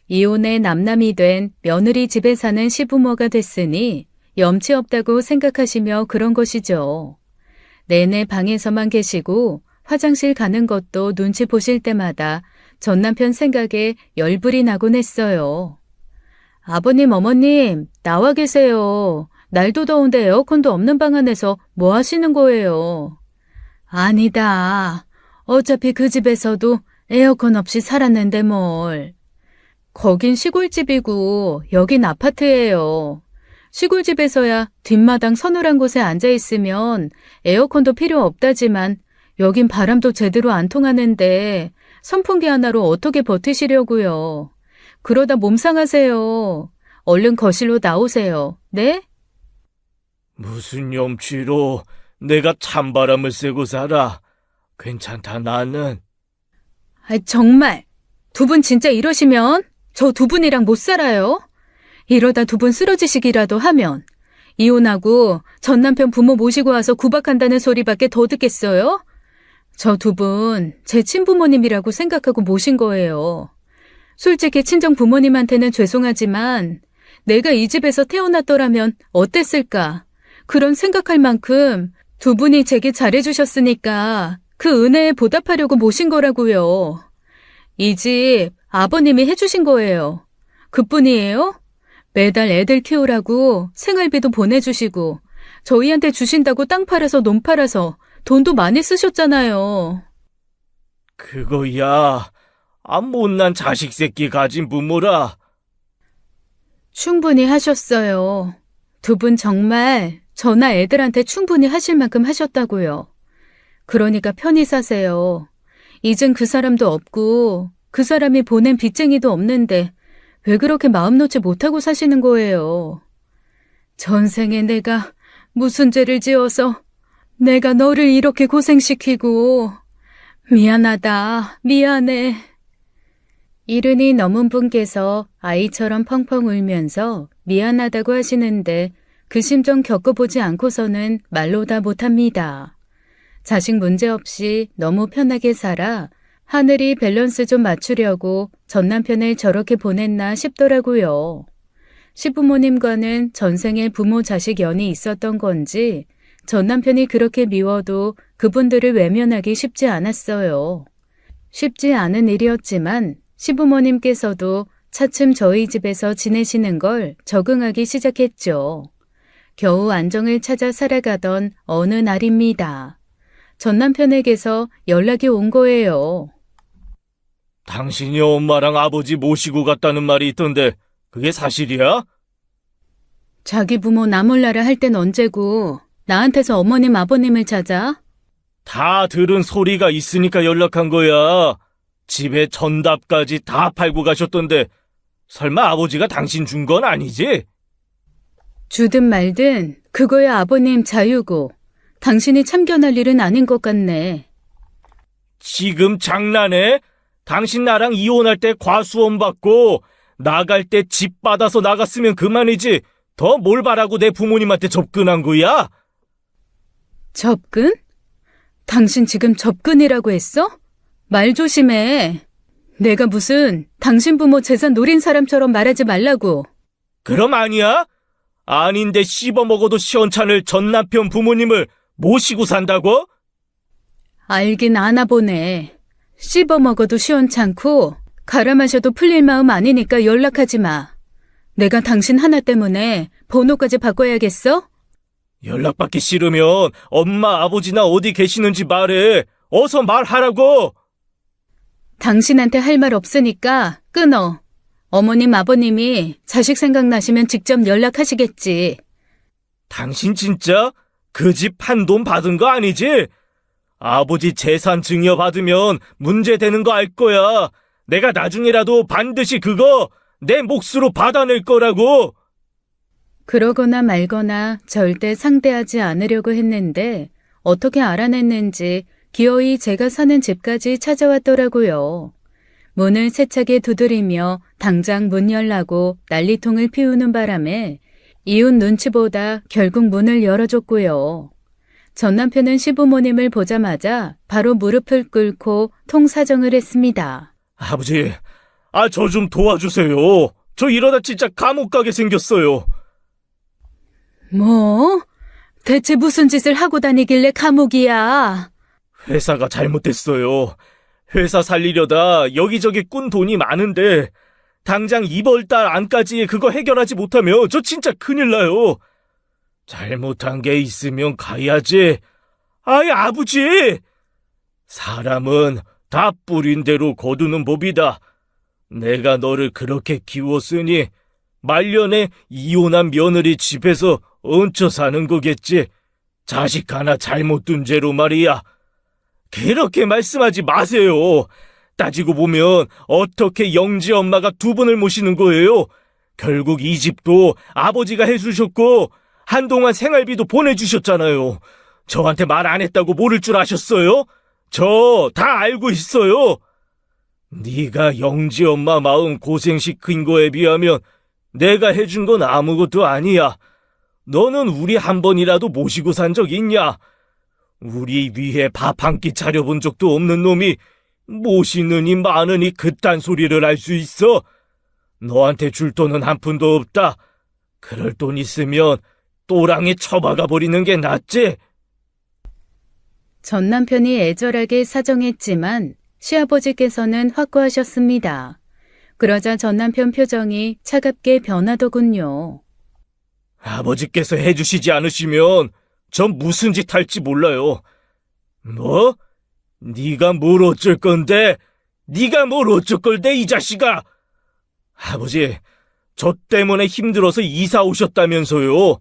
이혼해 남남이 된 며느리 집에 사는 시부모가 됐으니 염치 없다고 생각하시며 그런 것이죠. 내내 방에서만 계시고 화장실 가는 것도 눈치 보실 때마다 전 남편 생각에 열불이 나곤 했어요. 아버님, 어머님, 나와 계세요. 날도 더운데 에어컨도 없는 방 안에서 뭐 하시는 거예요? 아니다. 어차피 그 집에서도 에어컨 없이 살았는데 뭘. 거긴 시골집이고 여긴 아파트예요. 시골집에서야 뒷마당 서늘한 곳에 앉아있으면 에어컨도 필요 없다지만 여긴 바람도 제대로 안 통하는데 선풍기 하나로 어떻게 버티시려고요. 그러다 몸 상하세요. 얼른 거실로 나오세요. 네? 무슨 염치로 내가 찬바람을 쐬고 살아. 괜찮다, 나는. 정말 두 분 진짜 이러시면 저 두 분이랑 못 살아요. 이러다 두 분 쓰러지시기라도 하면 이혼하고 전 남편 부모 모시고 와서 구박한다는 소리밖에 더 듣겠어요? 저 두 분 제 친부모님이라고 생각하고 모신 거예요. 솔직히 친정 부모님한테는 죄송하지만 내가 이 집에서 태어났더라면 어땠을까? 그런 생각할 만큼 두 분이 제게 잘해주셨으니까 그 은혜에 보답하려고 모신 거라고요. 이 집 아버님이 해주신 거예요. 그뿐이에요? 매달 애들 키우라고 생활비도 보내주시고 저희한테 주신다고 땅 팔아서 논 팔아서 돈도 많이 쓰셨잖아요. 그거야, 못난 자식 새끼 가진 부모라. 충분히 하셨어요. 두 분 정말 저나 애들한테 충분히 하실 만큼 하셨다고요. 그러니까 편히 사세요. 이젠 그 사람도 없고 그 사람이 보낸 빚쟁이도 없는데 왜 그렇게 마음 놓지 못하고 사시는 거예요? 전생에 내가 무슨 죄를 지어서 내가 너를 이렇게 고생시키고 미안하다, 미안해. 이른이 넘은 분께서 아이처럼 펑펑 울면서 미안하다고 하시는데 그 심정 겪어보지 않고서는 말로 다 못합니다. 자식 문제 없이 너무 편하게 살아 하늘이 밸런스 좀 맞추려고 전 남편을 저렇게 보냈나 싶더라고요. 시부모님과는 전생에 부모 자식 연이 있었던 건지 전 남편이 그렇게 미워도 그분들을 외면하기 쉽지 않았어요. 쉽지 않은 일이었지만 시부모님께서도 차츰 저희 집에서 지내시는 걸 적응하기 시작했죠. 겨우 안정을 찾아 살아가던 어느 날입니다. 전 남편에게서 연락이 온 거예요. 당신이 엄마랑 아버지 모시고 갔다는 말이 있던데 그게 사실이야? 자기 부모 나 몰라라 할 땐 언제고 나한테서 어머님 아버님을 찾아? 다 들은 소리가 있으니까 연락한 거야. 집에 전답까지 다 팔고 가셨던데 설마 아버지가 당신 준 건 아니지? 주든 말든 그거야 아버님 자유고 당신이 참견할 일은 아닌 것 같네. 지금 장난해? 당신 나랑 이혼할 때 과수원 받고 나갈 때 집 받아서 나갔으면 그만이지. 더 뭘 바라고 내 부모님한테 접근한 거야? 접근? 당신 지금 접근이라고 했어? 말 조심해. 내가 무슨 당신 부모 재산 노린 사람처럼 말하지 말라고. 그럼 아니야? 아닌데 씹어먹어도 시원찮을 전 남편 부모님을 모시고 산다고? 알긴 아나 보네. 씹어먹어도 시원찮고 갈아 마셔도 풀릴 마음 아니니까 연락하지 마. 내가 당신 하나 때문에 번호까지 바꿔야겠어? 연락받기 싫으면 엄마 아버지나 어디 계시는지 말해. 어서 말하라고. 당신한테 할 말 없으니까 끊어. 어머님 아버님이 자식 생각나시면 직접 연락하시겠지. 당신 진짜 그 집 판돈 받은 거 아니지? 아버지 재산 증여 받으면 문제 되는 거 알 거야. 내가 나중에라도 반드시 그거 내 몫으로 받아낼 거라고. 그러거나 말거나 절대 상대하지 않으려고 했는데 어떻게 알아냈는지 기어이 제가 사는 집까지 찾아왔더라고요. 문을 세차게 두드리며 당장 문 열라고 난리통을 피우는 바람에 이웃 눈치보다 결국 문을 열어줬고요. 전 남편은 시부모님을 보자마자 바로 무릎을 꿇고 통사정을 했습니다. 아버지, 저 좀 도와주세요. 저 이러다 진짜 감옥 가게 생겼어요. 뭐? 대체 무슨 짓을 하고 다니길래 감옥이야? 회사가 잘못됐어요. 회사 살리려다 여기저기 꾼 돈이 많은데 당장 이번 달 안까지 그거 해결하지 못하면 저 진짜 큰일 나요. 잘못한 게 있으면 가야지. 아이 아버지! 사람은 다 뿌린 대로 거두는 법이다. 내가 너를 그렇게 키웠으니 말년에 이혼한 며느리 집에서 얹혀 사는 거겠지. 자식 하나 잘못 둔 죄로 말이야. 그렇게 말씀하지 마세요. 따지고 보면 어떻게 영지 엄마가 두 분을 모시는 거예요? 결국 이 집도 아버지가 해주셨고 한동안 생활비도 보내주셨잖아요. 저한테 말 안 했다고 모를 줄 아셨어요? 저 다 알고 있어요. 네가 영지 엄마 마음 고생시킨 거에 비하면 내가 해준 건 아무것도 아니야. 너는 우리 한 번이라도 모시고 산 적 있냐? 우리 위해 밥 한 끼 차려본 적도 없는 놈이 모시느니 마느니 그딴 소리를 할 수 있어? 너한테 줄 돈은 한 푼도 없다. 그럴 돈 있으면 또랑에 처박아 버리는 게 낫지? 전 남편이 애절하게 사정했지만 시아버지께서는 확고하셨습니다. 그러자 전 남편 표정이 차갑게 변하더군요. 아버지께서 해주시지 않으시면 전 무슨 짓 할지 몰라요. 뭐? 네가 뭘 어쩔 건데? 네가 뭘 어쩔 건데 이 자식아? 아버지, 저 때문에 힘들어서 이사 오셨다면서요.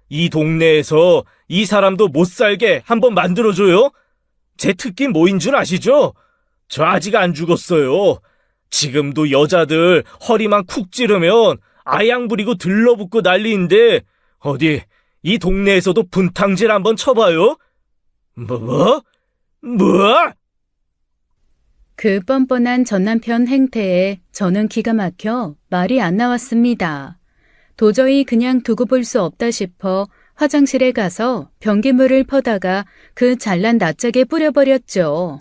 이 동네에서 이 사람도 못 살게 한번 만들어줘요? 제 특기 뭐인 줄 아시죠? 저 아직 안 죽었어요. 지금도 여자들 허리만 쿡 찌르면 아양 부리고 들러붙고 난리인데 어디 이 동네에서도 분탕질 한번 쳐봐요? 뭐? 그 뻔뻔한 전 남편 행태에 저는 기가 막혀 말이 안 나왔습니다. 도저히 그냥 두고 볼 수 없다 싶어 화장실에 가서 변기물을 퍼다가 그 잘난 납작에 뿌려버렸죠.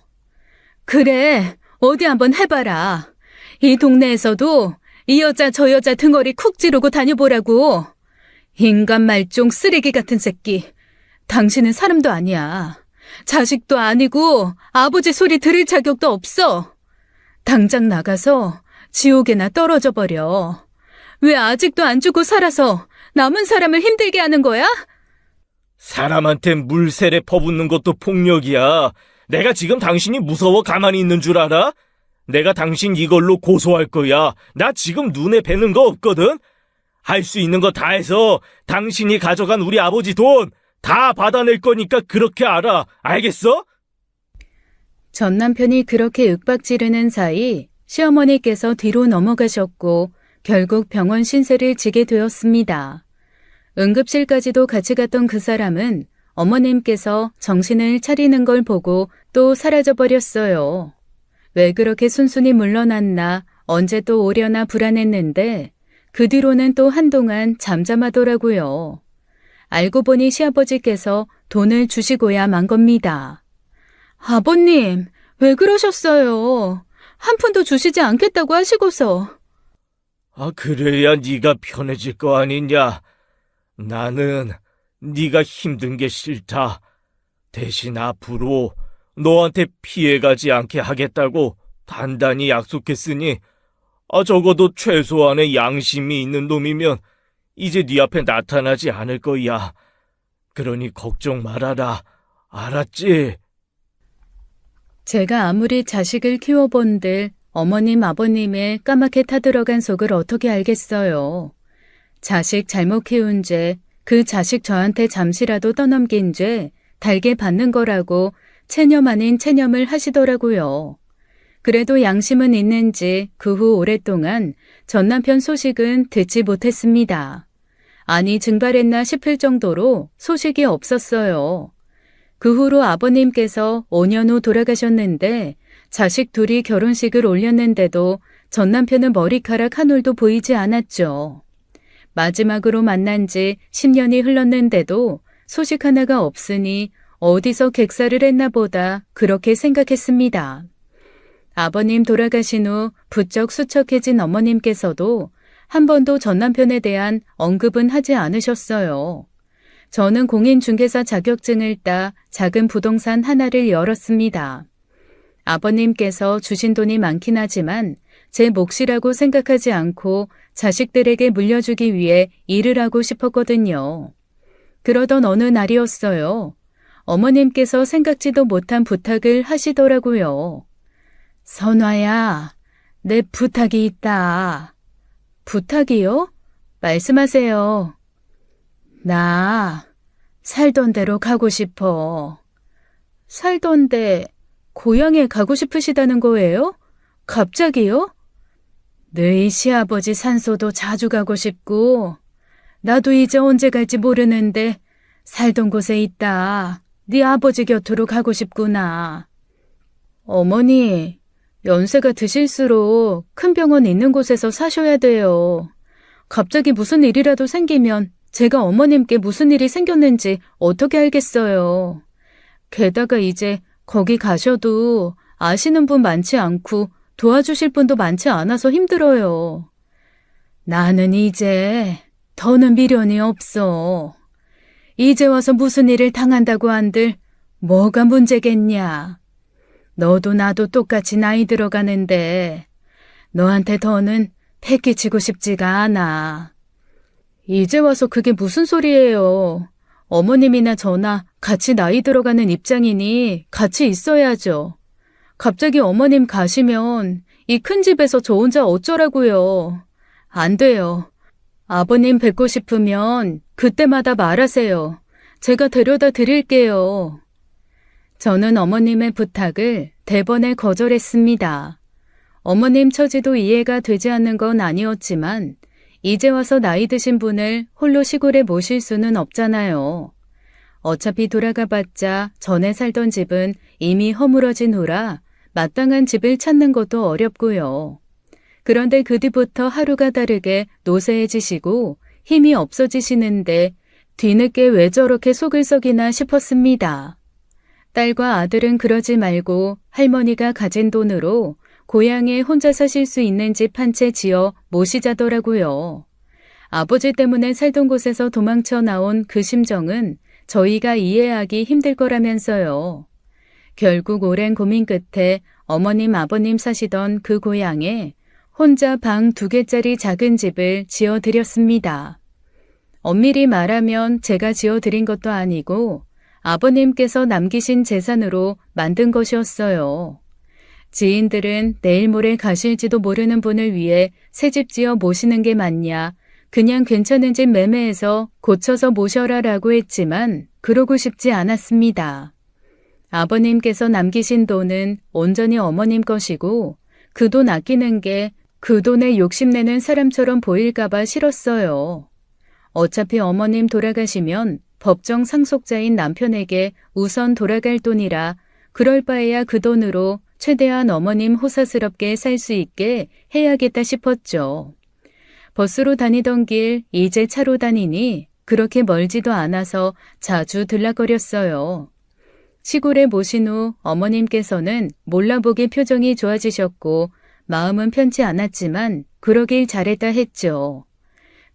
그래, 어디 한번 해봐라. 이 동네에서도 이 여자 저 여자 등허리 쿡 찌르고 다녀보라고. 인간 말종 쓰레기 같은 새끼. 당신은 사람도 아니야. 자식도 아니고 아버지 소리 들을 자격도 없어. 당장 나가서 지옥에나 떨어져 버려. 왜 아직도 안 죽고 살아서 남은 사람을 힘들게 하는 거야? 사람한테 물세례 퍼붓는 것도 폭력이야. 내가 지금 당신이 무서워 가만히 있는 줄 알아? 내가 당신 이걸로 고소할 거야. 나 지금 눈에 뵈는 거 없거든? 할 수 있는 거 다 해서 당신이 가져간 우리 아버지 돈 다 받아낼 거니까 그렇게 알아. 알겠어? 전 남편이 그렇게 윽박지르는 사이 시어머니께서 뒤로 넘어가셨고 결국 병원 신세를 지게 되었습니다. 응급실까지도 같이 갔던 그 사람은 어머님께서 정신을 차리는 걸 보고 또 사라져버렸어요. 왜 그렇게 순순히 물러났나 언제 또 오려나 불안했는데 그 뒤로는 또 한동안 잠잠하더라고요. 알고 보니 시아버지께서 돈을 주시고야 만 겁니다. 아버님, 왜 그러셨어요? 한 푼도 주시지 않겠다고 하시고서. 그래야 네가 편해질 거 아니냐. 나는 네가 힘든 게 싫다. 대신 앞으로 너한테 피해가지 않게 하겠다고 단단히 약속했으니 적어도 최소한의 양심이 있는 놈이면 이제 네 앞에 나타나지 않을 거야. 그러니 걱정 말아라. 알았지? 제가 아무리 자식을 키워본들 어머님 아버님의 까맣게 타들어간 속을 어떻게 알겠어요. 자식 잘못 키운 죄, 그 자식 저한테 잠시라도 떠넘긴 죄 달게 받는 거라고 체념 아닌 체념을 하시더라고요. 그래도 양심은 있는지 그 후 오랫동안 전 남편 소식은 듣지 못했습니다. 아니 증발했나 싶을 정도로 소식이 없었어요. 그 후로 아버님께서 5년 후 돌아가셨는데 자식 둘이 결혼식을 올렸는데도 전 남편은 머리카락 한 올도 보이지 않았죠. 마지막으로 만난 지 10년이 흘렀는데도 소식 하나가 없으니 어디서 객사를 했나 보다 그렇게 생각했습니다. 아버님 돌아가신 후 부쩍 수척해진 어머님께서도 한 번도 전 남편에 대한 언급은 하지 않으셨어요. 저는 공인중개사 자격증을 따 작은 부동산 하나를 열었습니다. 아버님께서 주신 돈이 많긴 하지만 제 몫이라고 생각하지 않고 자식들에게 물려주기 위해 일을 하고 싶었거든요. 그러던 어느 날이었어요. 어머님께서 생각지도 못한 부탁을 하시더라고요. 선화야, 내 부탁이 있다. 부탁이요? 말씀하세요. 나 살던 데로 가고 싶어. 살던 데 고향에 가고 싶으시다는 거예요? 갑자기요? 너희 시아버지 산소도 자주 가고 싶고 나도 이제 언제 갈지 모르는데 살던 곳에 있다. 네 아버지 곁으로 가고 싶구나. 어머니, 연세가 드실수록 큰 병원 있는 곳에서 사셔야 돼요. 갑자기 무슨 일이라도 생기면 제가 어머님께 무슨 일이 생겼는지 어떻게 알겠어요. 게다가 이제 거기 가셔도 아시는 분 많지 않고 도와주실 분도 많지 않아서 힘들어요. 나는 이제 더는 미련이 없어. 이제 와서 무슨 일을 당한다고 한들 뭐가 문제겠냐. 너도 나도 똑같이 나이 들어가는데 너한테 더는 패기치고 싶지가 않아. 이제 와서 그게 무슨 소리예요. 어머님이나 저나 같이 나이 들어가는 입장이니 같이 있어야죠. 갑자기 어머님 가시면 이 큰 집에서 저 혼자 어쩌라고요. 안 돼요. 아버님 뵙고 싶으면 그때마다 말하세요. 제가 데려다 드릴게요. 저는 어머님의 부탁을 대번에 거절했습니다. 어머님 처지도 이해가 되지 않는 건 아니었지만 이제 와서 나이 드신 분을 홀로 시골에 모실 수는 없잖아요. 어차피 돌아가봤자 전에 살던 집은 이미 허물어진 후라 마땅한 집을 찾는 것도 어렵고요. 그런데 그 뒤부터 하루가 다르게 노쇠해지시고 힘이 없어지시는데 뒤늦게 왜 저렇게 속을 썩이나 싶었습니다. 딸과 아들은 그러지 말고 할머니가 가진 돈으로 고향에 혼자 사실 수 있는 집 한 채 지어 모시자더라고요. 아버지 때문에 살던 곳에서 도망쳐 나온 그 심정은 저희가 이해하기 힘들 거라면서요. 결국 오랜 고민 끝에 어머님 아버님 사시던 그 고향에 혼자 방 2개짜리 작은 집을 지어드렸습니다. 엄밀히 말하면 제가 지어드린 것도 아니고 아버님께서 남기신 재산으로 만든 것이었어요. 지인들은 내일 모레 가실지도 모르는 분을 위해 새집 지어 모시는 게 맞냐, 그냥 괜찮은 집 매매해서 고쳐서 모셔라라고 했지만 그러고 싶지 않았습니다. 아버님께서 남기신 돈은 온전히 어머님 것이고 그 돈 아끼는 게 그 돈에 욕심내는 사람처럼 보일까봐 싫었어요. 어차피 어머님 돌아가시면 법정 상속자인 남편에게 우선 돌아갈 돈이라 그럴 바에야 그 돈으로 최대한 어머님 호사스럽게 살 수 있게 해야겠다 싶었죠. 버스로 다니던 길 이제 차로 다니니 그렇게 멀지도 않아서 자주 들락거렸어요. 시골에 모신 후 어머님께서는 몰라보게 표정이 좋아지셨고 마음은 편치 않았지만 그러길 잘했다 했죠.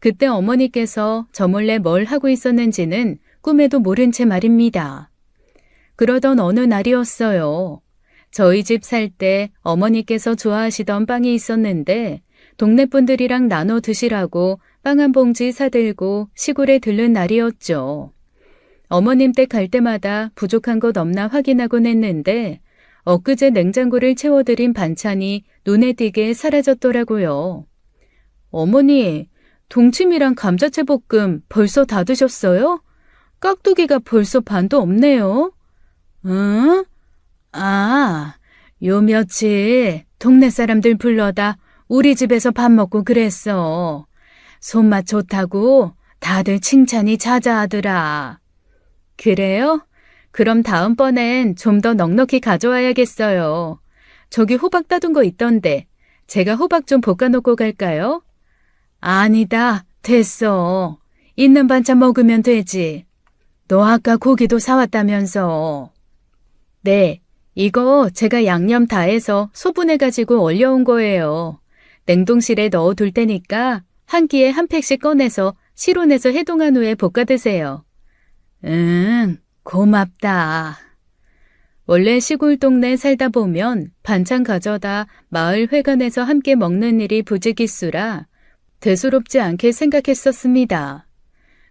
그때 어머니께서 저 몰래 뭘 하고 있었는지는 꿈에도 모른 채 말입니다. 그러던 어느 날이었어요. 저희 집 살 때 어머니께서 좋아하시던 빵이 있었는데 동네 분들이랑 나눠 드시라고 빵 한 봉지 사들고 시골에 들른 날이었죠. 어머님 댁 갈 때마다 부족한 것 없나 확인하곤 했는데 엊그제 냉장고를 채워드린 반찬이 눈에 띄게 사라졌더라고요. 어머니, 동치미랑 감자채 볶음 벌써 다 드셨어요? 깍두기가 벌써 반도 없네요. 응? 아, 요 며칠 동네 사람들 불러다 우리 집에서 밥 먹고 그랬어. 손맛 좋다고 다들 칭찬이 자자하더라. 그래요? 그럼 다음번엔 좀 더 넉넉히 가져와야겠어요. 저기 호박 따둔 거 있던데 제가 호박 좀 볶아놓고 갈까요? 아니다, 됐어. 있는 반찬 먹으면 되지. 너 아까 고기도 사왔다면서. 네, 이거 제가 양념 다 해서 소분해가지고 얼려온 거예요. 냉동실에 넣어둘 테니까 한 끼에 한 팩씩 꺼내서 실온에서 해동한 후에 볶아 드세요. 응, 고맙다. 원래 시골 동네 살다 보면 반찬 가져다 마을 회관에서 함께 먹는 일이 부지기수라 대수롭지 않게 생각했었습니다.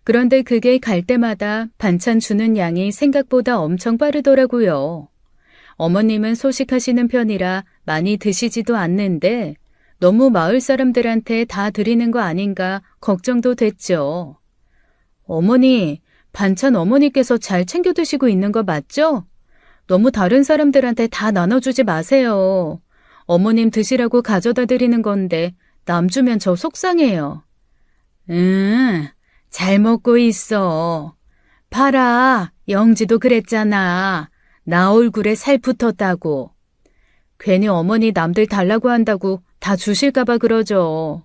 그런데 그게 갈 때마다 반찬 주는 양이 생각보다 엄청 빠르더라고요. 어머님은 소식하시는 편이라 많이 드시지도 않는데 너무 마을 사람들한테 다 드리는 거 아닌가 걱정도 됐죠. 어머니, 반찬 어머니께서 잘 챙겨 드시고 있는 거 맞죠? 너무 다른 사람들한테 다 나눠주지 마세요. 어머님 드시라고 가져다 드리는 건데 남 주면 저 속상해요. 잘 먹고 있어. 봐라, 영지도 그랬잖아. 나 얼굴에 살 붙었다고. 괜히 어머니 남들 달라고 한다고 다 주실까봐 그러죠.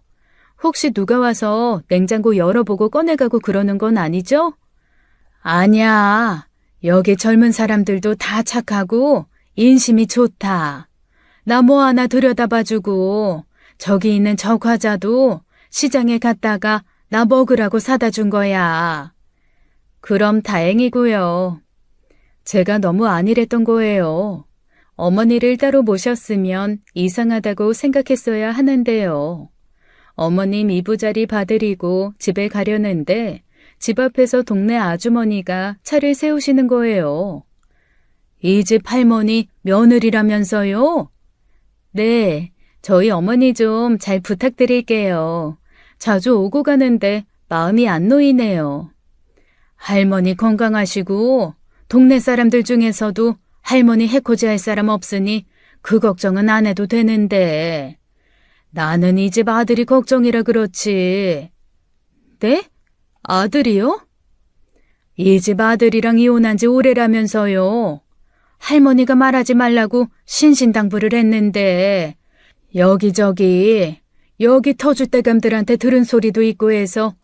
혹시 누가 와서 냉장고 열어보고 꺼내가고 그러는 건 아니죠? 아니야. 여기 젊은 사람들도 다 착하고 인심이 좋다. 나 뭐 하나 들여다봐주고 저기 있는 저 과자도 시장에 갔다가 나 먹으라고 사다 준 거야. 그럼 다행이고요. 제가 너무 안일했던 거예요. 어머니를 따로 모셨으면 이상하다고 생각했어야 하는데요. 어머님 이부자리 봐드리고 집에 가려는데 집 앞에서 동네 아주머니가 차를 세우시는 거예요. 이 집 할머니 며느리라면서요? 네, 저희 어머니 좀 잘 부탁드릴게요. 자주 오고 가는데 마음이 안 놓이네요. 할머니 건강하시고 동네 사람들 중에서도 할머니 해코지 할 사람 없으니 그 걱정은 안 해도 되는데. 나는 이 집 아들이 걱정이라 그렇지. 네? 아들이요? 이 집 아들이랑 이혼한 지 오래라면서요. 할머니가 말하지 말라고 신신당부를 했는데 여기저기 여기 터줏대감들한테 들은 소리도 있고 해서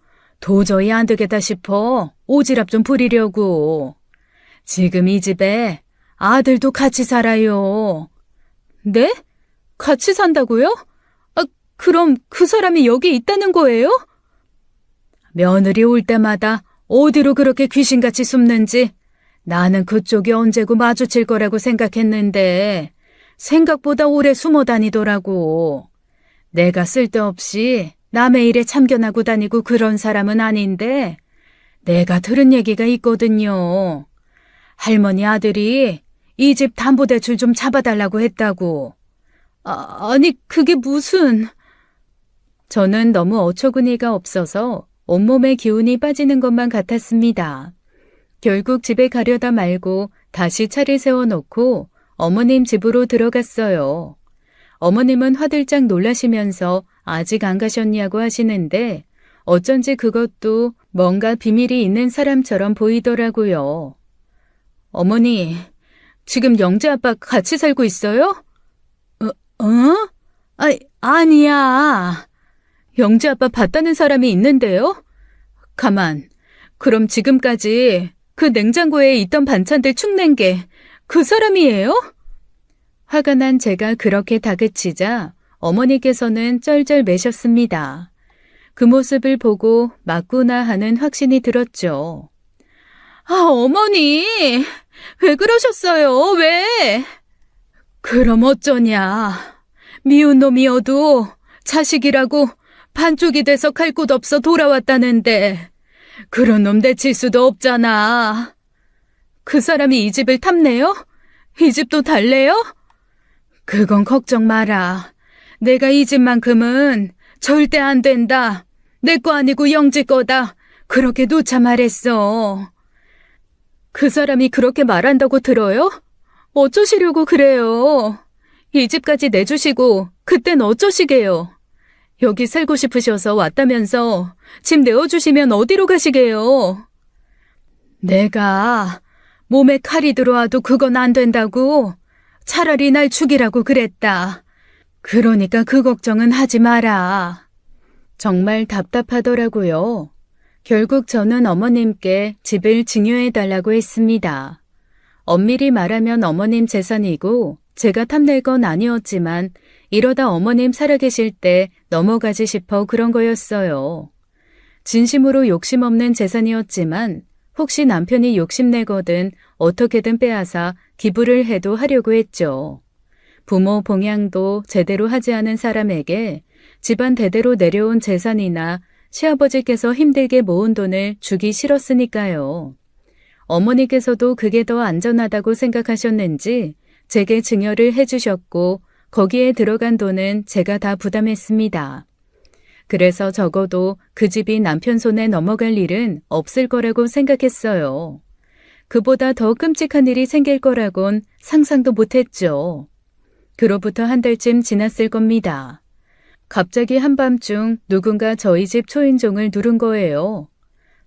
도저히 안 되겠다 싶어 오지랖 좀 부리려고. 지금 이 집에 아들도 같이 살아요. 네? 같이 산다고요? 아, 그럼 그 사람이 여기 있다는 거예요? 며느리 올 때마다 어디로 그렇게 귀신같이 숨는지 나는 그쪽이 언제고 마주칠 거라고 생각했는데 생각보다 오래 숨어 다니더라고. 내가 쓸데없이 남의 일에 참견하고 다니고 그런 사람은 아닌데 내가 들은 얘기가 있거든요. 할머니 아들이 이 집 담보대출 좀 잡아달라고 했다고. 아니 그게 무슨... 저는 너무 어처구니가 없어서 온몸에 기운이 빠지는 것만 같았습니다. 결국 집에 가려다 말고 다시 차를 세워놓고 어머님 집으로 들어갔어요. 어머님은 화들짝 놀라시면서 아직 안 가셨냐고 하시는데 어쩐지 그것도 뭔가 비밀이 있는 사람처럼 보이더라고요. 어머니, 지금 영재 아빠 같이 살고 있어요? 아니야. 영재 아빠 봤다는 사람이 있는데요? 가만, 그럼 지금까지 그 냉장고에 있던 반찬들 축낸 게 그 사람이에요? 화가 난 제가 그렇게 다그치자 어머니께서는 쩔쩔 매셨습니다. 그 모습을 보고 맞구나 하는 확신이 들었죠. 아, 어머니, 왜 그러셨어요? 왜? 그럼 어쩌냐. 미운 놈이어도 자식이라고 반쪽이 돼서 갈 곳 없어 돌아왔다는데 그런 놈 내칠 수도 없잖아. 그 사람이 이 집을 탐내요? 이 집도 달래요? 그건 걱정 마라. 내가 이 집만큼은 절대 안 된다. 내 거 아니고 영지 거다. 그렇게 누차 말했어. 그 사람이 그렇게 말한다고 들어요? 어쩌시려고 그래요? 이 집까지 내주시고 그땐 어쩌시게요? 여기 살고 싶으셔서 왔다면서 집 내어주시면 어디로 가시게요? 내가 몸에 칼이 들어와도 그건 안 된다고 차라리 날 죽이라고 그랬다. 그러니까 그 걱정은 하지 마라. 정말 답답하더라고요. 결국 저는 어머님께 집을 증여해달라고 했습니다. 엄밀히 말하면 어머님 재산이고 제가 탐낼 건 아니었지만 이러다 어머님 살아계실 때 넘어가지 싶어 그런 거였어요. 진심으로 욕심 없는 재산이었지만 혹시 남편이 욕심내거든 어떻게든 빼앗아 기부를 해도 하려고 했죠. 부모 봉양도 제대로 하지 않은 사람에게 집안 대대로 내려온 재산이나 시아버지께서 힘들게 모은 돈을 주기 싫었으니까요. 어머니께서도 그게 더 안전하다고 생각하셨는지 제게 증여를 해주셨고 거기에 들어간 돈은 제가 다 부담했습니다. 그래서 적어도 그 집이 남편 손에 넘어갈 일은 없을 거라고 생각했어요. 그보다 더 끔찍한 일이 생길 거라곤 상상도 못했죠. 그로부터 한 달쯤 지났을 겁니다. 갑자기 한밤중 누군가 저희 집 초인종을 누른 거예요.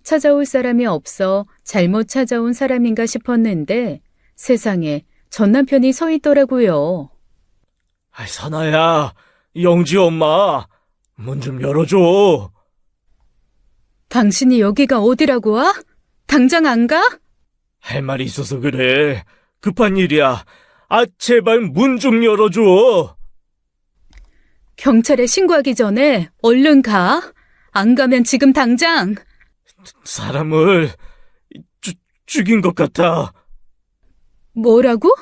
찾아올 사람이 없어 잘못 찾아온 사람인가 싶었는데 세상에 전 남편이 서 있더라고요. 선아야, 영지 엄마, 문 좀 열어줘. 당신이 여기가 어디라고 와? 당장 안 가? 할 말이 있어서 그래. 급한 일이야. 제발 문 좀 열어줘. 경찰에 신고하기 전에 얼른 가. 안 가면 지금 당장. 사람을 죽인 것 같아. 뭐라고?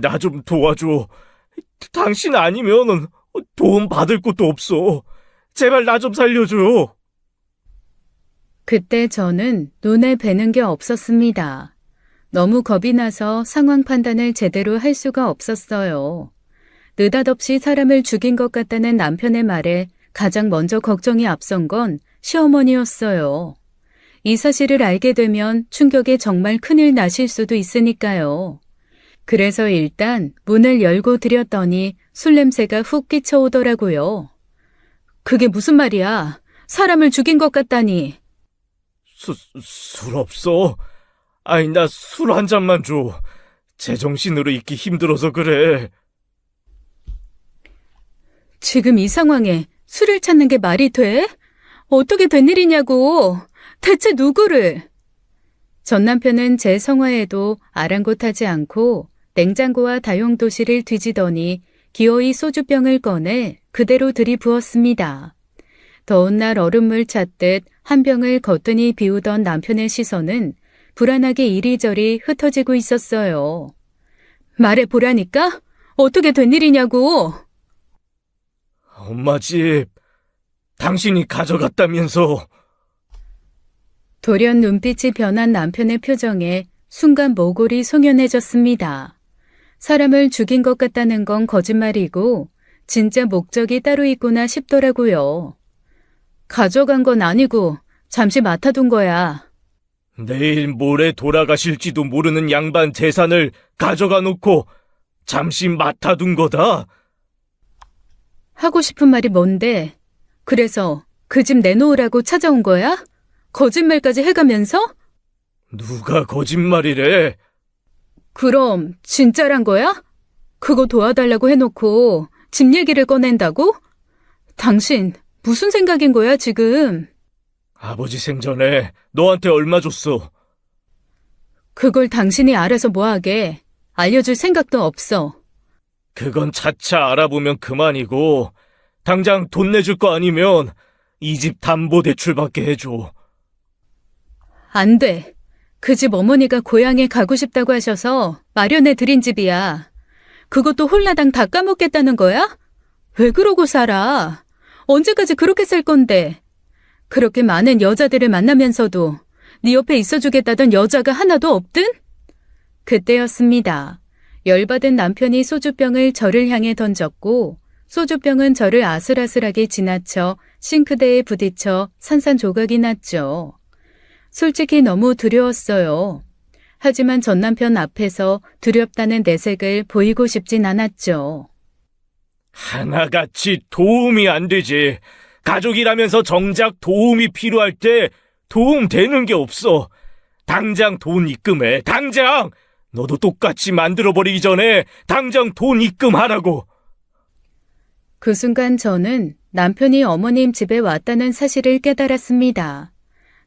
나 좀 도와줘. 당신 아니면 도움 받을 곳도 없어. 제발 나 좀 살려줘. 그때 저는 눈에 뵈는 게 없었습니다. 너무 겁이 나서 상황 판단을 제대로 할 수가 없었어요. 느닷없이 사람을 죽인 것 같다는 남편의 말에 가장 먼저 걱정이 앞선 건 시어머니였어요. 이 사실을 알게 되면 충격에 정말 큰일 나실 수도 있으니까요. 그래서 일단 문을 열고 들였더니 술 냄새가 훅 끼쳐오더라고요. 그게 무슨 말이야? 사람을 죽인 것 같다니. 술 없어? 아니, 나 술 한 잔만 줘. 제정신으로 있기 힘들어서 그래. 지금 이 상황에 술을 찾는 게 말이 돼? 어떻게 된 일이냐고. 대체 누구를? 전 남편은 제 성화에도 아랑곳하지 않고 냉장고와 다용도실을 뒤지더니 기어이 소주병을 꺼내 그대로 들이부었습니다. 더운 날 얼음물 찾듯 한 병을 거뜬히 비우던 남편의 시선은 불안하게 이리저리 흩어지고 있었어요. 말해보라니까? 어떻게 된 일이냐고. 엄마 집, 당신이 가져갔다면서. 돌연 눈빛이 변한 남편의 표정에 순간 모골이 송연해졌습니다. 사람을 죽인 것 같다는 건 거짓말이고 진짜 목적이 따로 있구나 싶더라고요. 가져간 건 아니고 잠시 맡아둔 거야. 내일 모레 돌아가실지도 모르는 양반 재산을 가져가 놓고 잠시 맡아둔 거다. 하고 싶은 말이 뭔데? 그래서 그 집 내놓으라고 찾아온 거야? 거짓말까지 해가면서? 누가 거짓말이래? 그럼 진짜란 거야? 그거 도와달라고 해놓고 집 얘기를 꺼낸다고? 당신 무슨 생각인 거야 지금? 아버지 생전에 너한테 얼마 줬어? 그걸 당신이 알아서 뭐하게. 알려줄 생각도 없어. 그건 차차 알아보면 그만이고 당장 돈 내줄 거 아니면 이 집 담보대출받게 해줘. 안 돼. 그 집 어머니가 고향에 가고 싶다고 하셔서 마련해 드린 집이야. 그것도 홀라당 다 까먹겠다는 거야? 왜 그러고 살아? 언제까지 그렇게 살 건데? 그렇게 많은 여자들을 만나면서도 네 옆에 있어주겠다던 여자가 하나도 없든? 그때였습니다. 열받은 남편이 소주병을 저를 향해 던졌고 소주병은 저를 아슬아슬하게 지나쳐 싱크대에 부딪혀 산산조각이 났죠. 솔직히 너무 두려웠어요. 하지만 전 남편 앞에서 두렵다는 내색을 보이고 싶진 않았죠. 하나같이 도움이 안 되지. 가족이라면서 정작 도움이 필요할 때 도움 되는 게 없어. 당장 돈 입금해. 당장! 너도 똑같이 만들어버리기 전에 당장 돈 입금하라고. 그 순간 저는 남편이 어머님 집에 왔다는 사실을 깨달았습니다.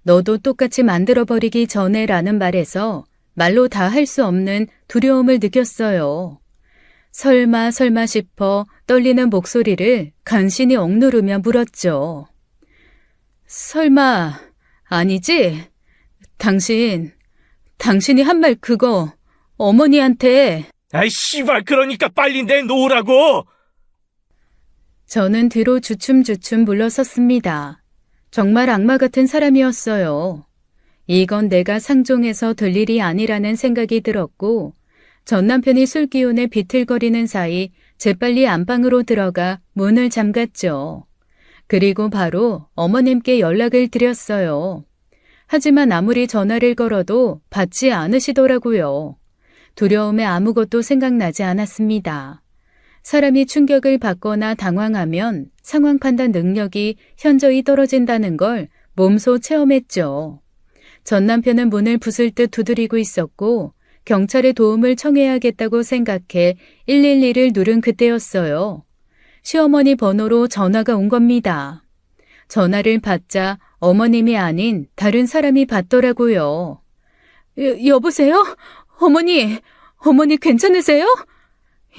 너도 똑같이 만들어버리기 전에 라는 말에서 말로 다 할 수 없는 두려움을 느꼈어요. 설마 싶어 떨리는 목소리를 간신히 억누르며 물었죠. 설마 아니지? 당신이 한 말 그거 어머니한테. 아이 씨발, 그러니까 빨리 내놓으라고. 저는 뒤로 주춤주춤 물러섰습니다. 정말 악마 같은 사람이었어요. 이건 내가 상종해서 될 일이 아니라는 생각이 들었고 전 남편이 술 기운에 비틀거리는 사이 재빨리 안방으로 들어가 문을 잠갔죠. 그리고 바로 어머님께 연락을 드렸어요. 하지만 아무리 전화를 걸어도 받지 않으시더라고요. 두려움에 아무것도 생각나지 않았습니다. 사람이 충격을 받거나 당황하면 상황 판단 능력이 현저히 떨어진다는 걸 몸소 체험했죠. 전 남편은 문을 부술 듯 두드리고 있었고 경찰의 도움을 청해야겠다고 생각해 112를 누른 그때였어요. 시어머니 번호로 전화가 온 겁니다. 전화를 받자 어머님이 아닌 다른 사람이 받더라고요. 여보세요? 어머니 괜찮으세요?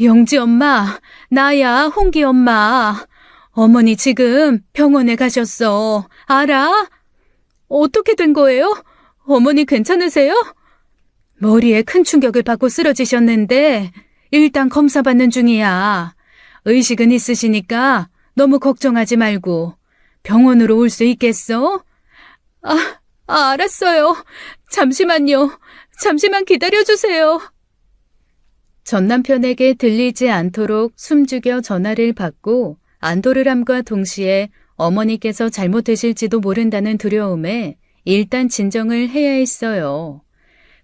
영지 엄마, 나야, 홍기 엄마. 어머니 지금 병원에 가셨어. 알아? 어떻게 된 거예요? 어머니 괜찮으세요? 머리에 큰 충격을 받고 쓰러지셨는데 일단 검사받는 중이야. 의식은 있으시니까 너무 걱정하지 말고 병원으로 올 수 있겠어? 알았어요. 잠시만요. 잠시만 기다려주세요. 전 남편에게 들리지 않도록 숨죽여 전화를 받고 안도를 함과 동시에 어머니께서 잘못되실지도 모른다는 두려움에 일단 진정을 해야 했어요.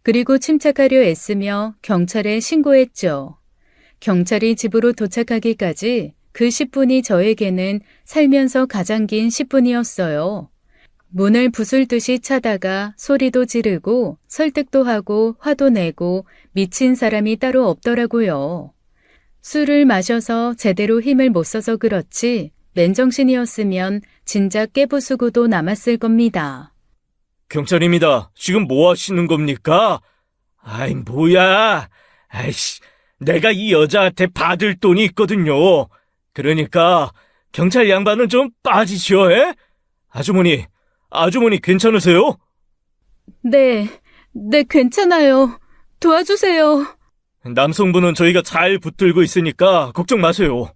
그리고 침착하려 애쓰며 경찰에 신고했죠. 경찰이 집으로 도착하기까지 그 10분이 저에게는 살면서 가장 긴 10분이었어요. 문을 부술듯이 차다가 소리도 지르고 설득도 하고 화도 내고 미친 사람이 따로 없더라고요. 술을 마셔서 제대로 힘을 못 써서 그렇지 맨정신이었으면 진작 깨부수고도 남았을 겁니다. 경찰입니다. 지금 뭐 하시는 겁니까? 아이, 뭐야. 아이씨, 내가 이 여자한테 받을 돈이 있거든요. 그러니까 경찰 양반은 좀 빠지시오, 에? 아주머니 괜찮으세요? 네, 괜찮아요. 도와주세요. 남성분은 저희가 잘 붙들고 있으니까 걱정 마세요.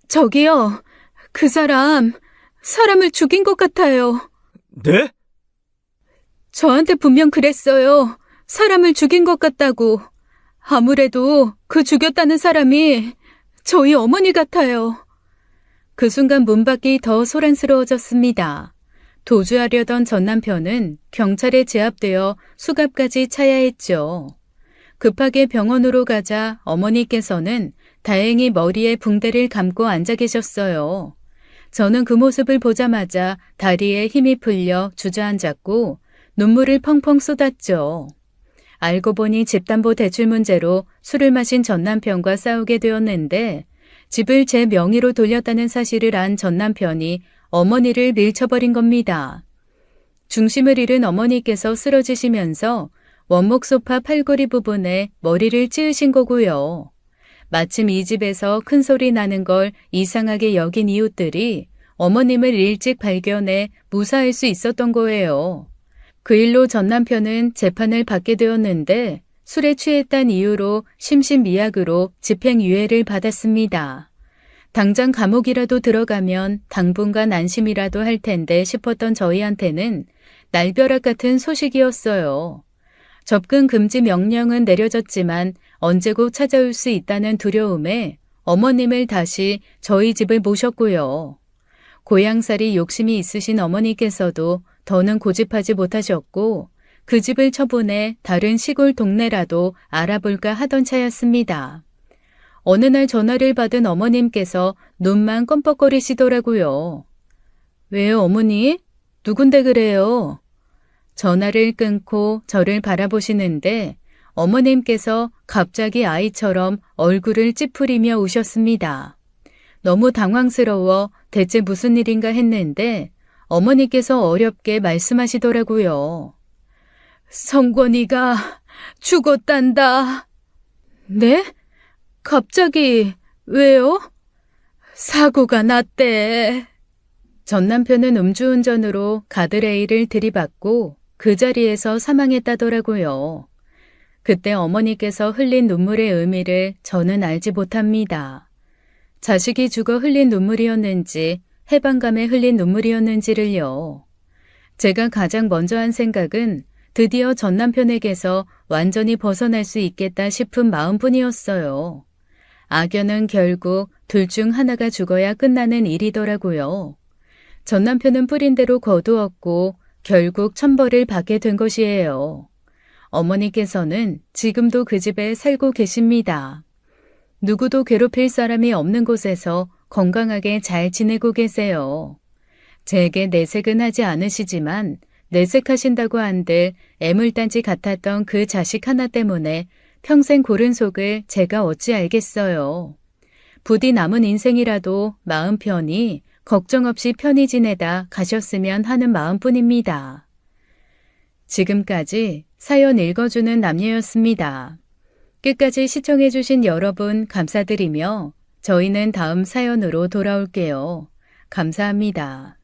저기요. 그 사람을 죽인 것 같아요. 네? 저한테 분명 그랬어요. 사람을 죽인 것 같다고. 아무래도 그 죽였다는 사람이 저희 어머니 같아요. 그 순간 문 밖이 더 소란스러워졌습니다. 도주하려던 전 남편은 경찰에 제압되어 수갑까지 차야 했죠. 급하게 병원으로 가자 어머니께서는 다행히 머리에 붕대를 감고 앉아 계셨어요. 저는 그 모습을 보자마자 다리에 힘이 풀려 주저앉았고 눈물을 펑펑 쏟았죠. 알고 보니 집담보 대출 문제로 술을 마신 전 남편과 싸우게 되었는데 집을 제 명의로 돌렸다는 사실을 안 전 남편이 어머니를 밀쳐버린 겁니다. 중심을 잃은 어머니께서 쓰러지시면서 원목 소파 팔걸이 부분에 머리를 찌으신 거고요. 마침 이 집에서 큰 소리 나는 걸 이상하게 여긴 이웃들이 어머님을 일찍 발견해 무사할 수 있었던 거예요. 그 일로 전 남편은 재판을 받게 되었는데 술에 취했다는 이유로 심신미약으로 집행유예를 받았습니다. 당장 감옥이라도 들어가면 당분간 안심이라도 할 텐데 싶었던 저희한테는 날벼락 같은 소식이었어요. 접근 금지 명령은 내려졌지만 언제고 찾아올 수 있다는 두려움에 어머님을 다시 저희 집을 모셨고요. 고향살이 욕심이 있으신 어머니께서도 더는 고집하지 못하셨고 그 집을 처분해 다른 시골 동네라도 알아볼까 하던 차였습니다. 어느 날 전화를 받은 어머님께서 눈만 껌뻑거리시더라고요. 왜요, 어머니? 누군데 그래요? 전화를 끊고 저를 바라보시는데 어머님께서 갑자기 아이처럼 얼굴을 찌푸리며 우셨습니다. 너무 당황스러워 대체 무슨 일인가 했는데 어머니께서 어렵게 말씀하시더라고요. 성권이가 죽었단다. 네? 갑자기 왜요? 사고가 났대. 전 남편은 음주운전으로 가드레일을 들이받고 그 자리에서 사망했다더라고요. 그때 어머니께서 흘린 눈물의 의미를 저는 알지 못합니다. 자식이 죽어 흘린 눈물이었는지 해방감에 흘린 눈물이었는지를요. 제가 가장 먼저 한 생각은 드디어 전 남편에게서 완전히 벗어날 수 있겠다 싶은 마음뿐이었어요. 악연은 결국 둘 중 하나가 죽어야 끝나는 일이더라고요. 전 남편은 뿌린 대로 거두었고 결국 천벌을 받게 된 것이에요. 어머니께서는 지금도 그 집에 살고 계십니다. 누구도 괴롭힐 사람이 없는 곳에서 건강하게 잘 지내고 계세요. 제게 내색은 하지 않으시지만 내색하신다고 한들 애물단지 같았던 그 자식 하나 때문에 평생 고른 속을 제가 어찌 알겠어요. 부디 남은 인생이라도 마음 편히 걱정 없이 편히 지내다 가셨으면 하는 마음뿐입니다. 지금까지 사연 읽어주는 남녀였습니다. 끝까지 시청해주신 여러분 감사드리며 저희는 다음 사연으로 돌아올게요. 감사합니다.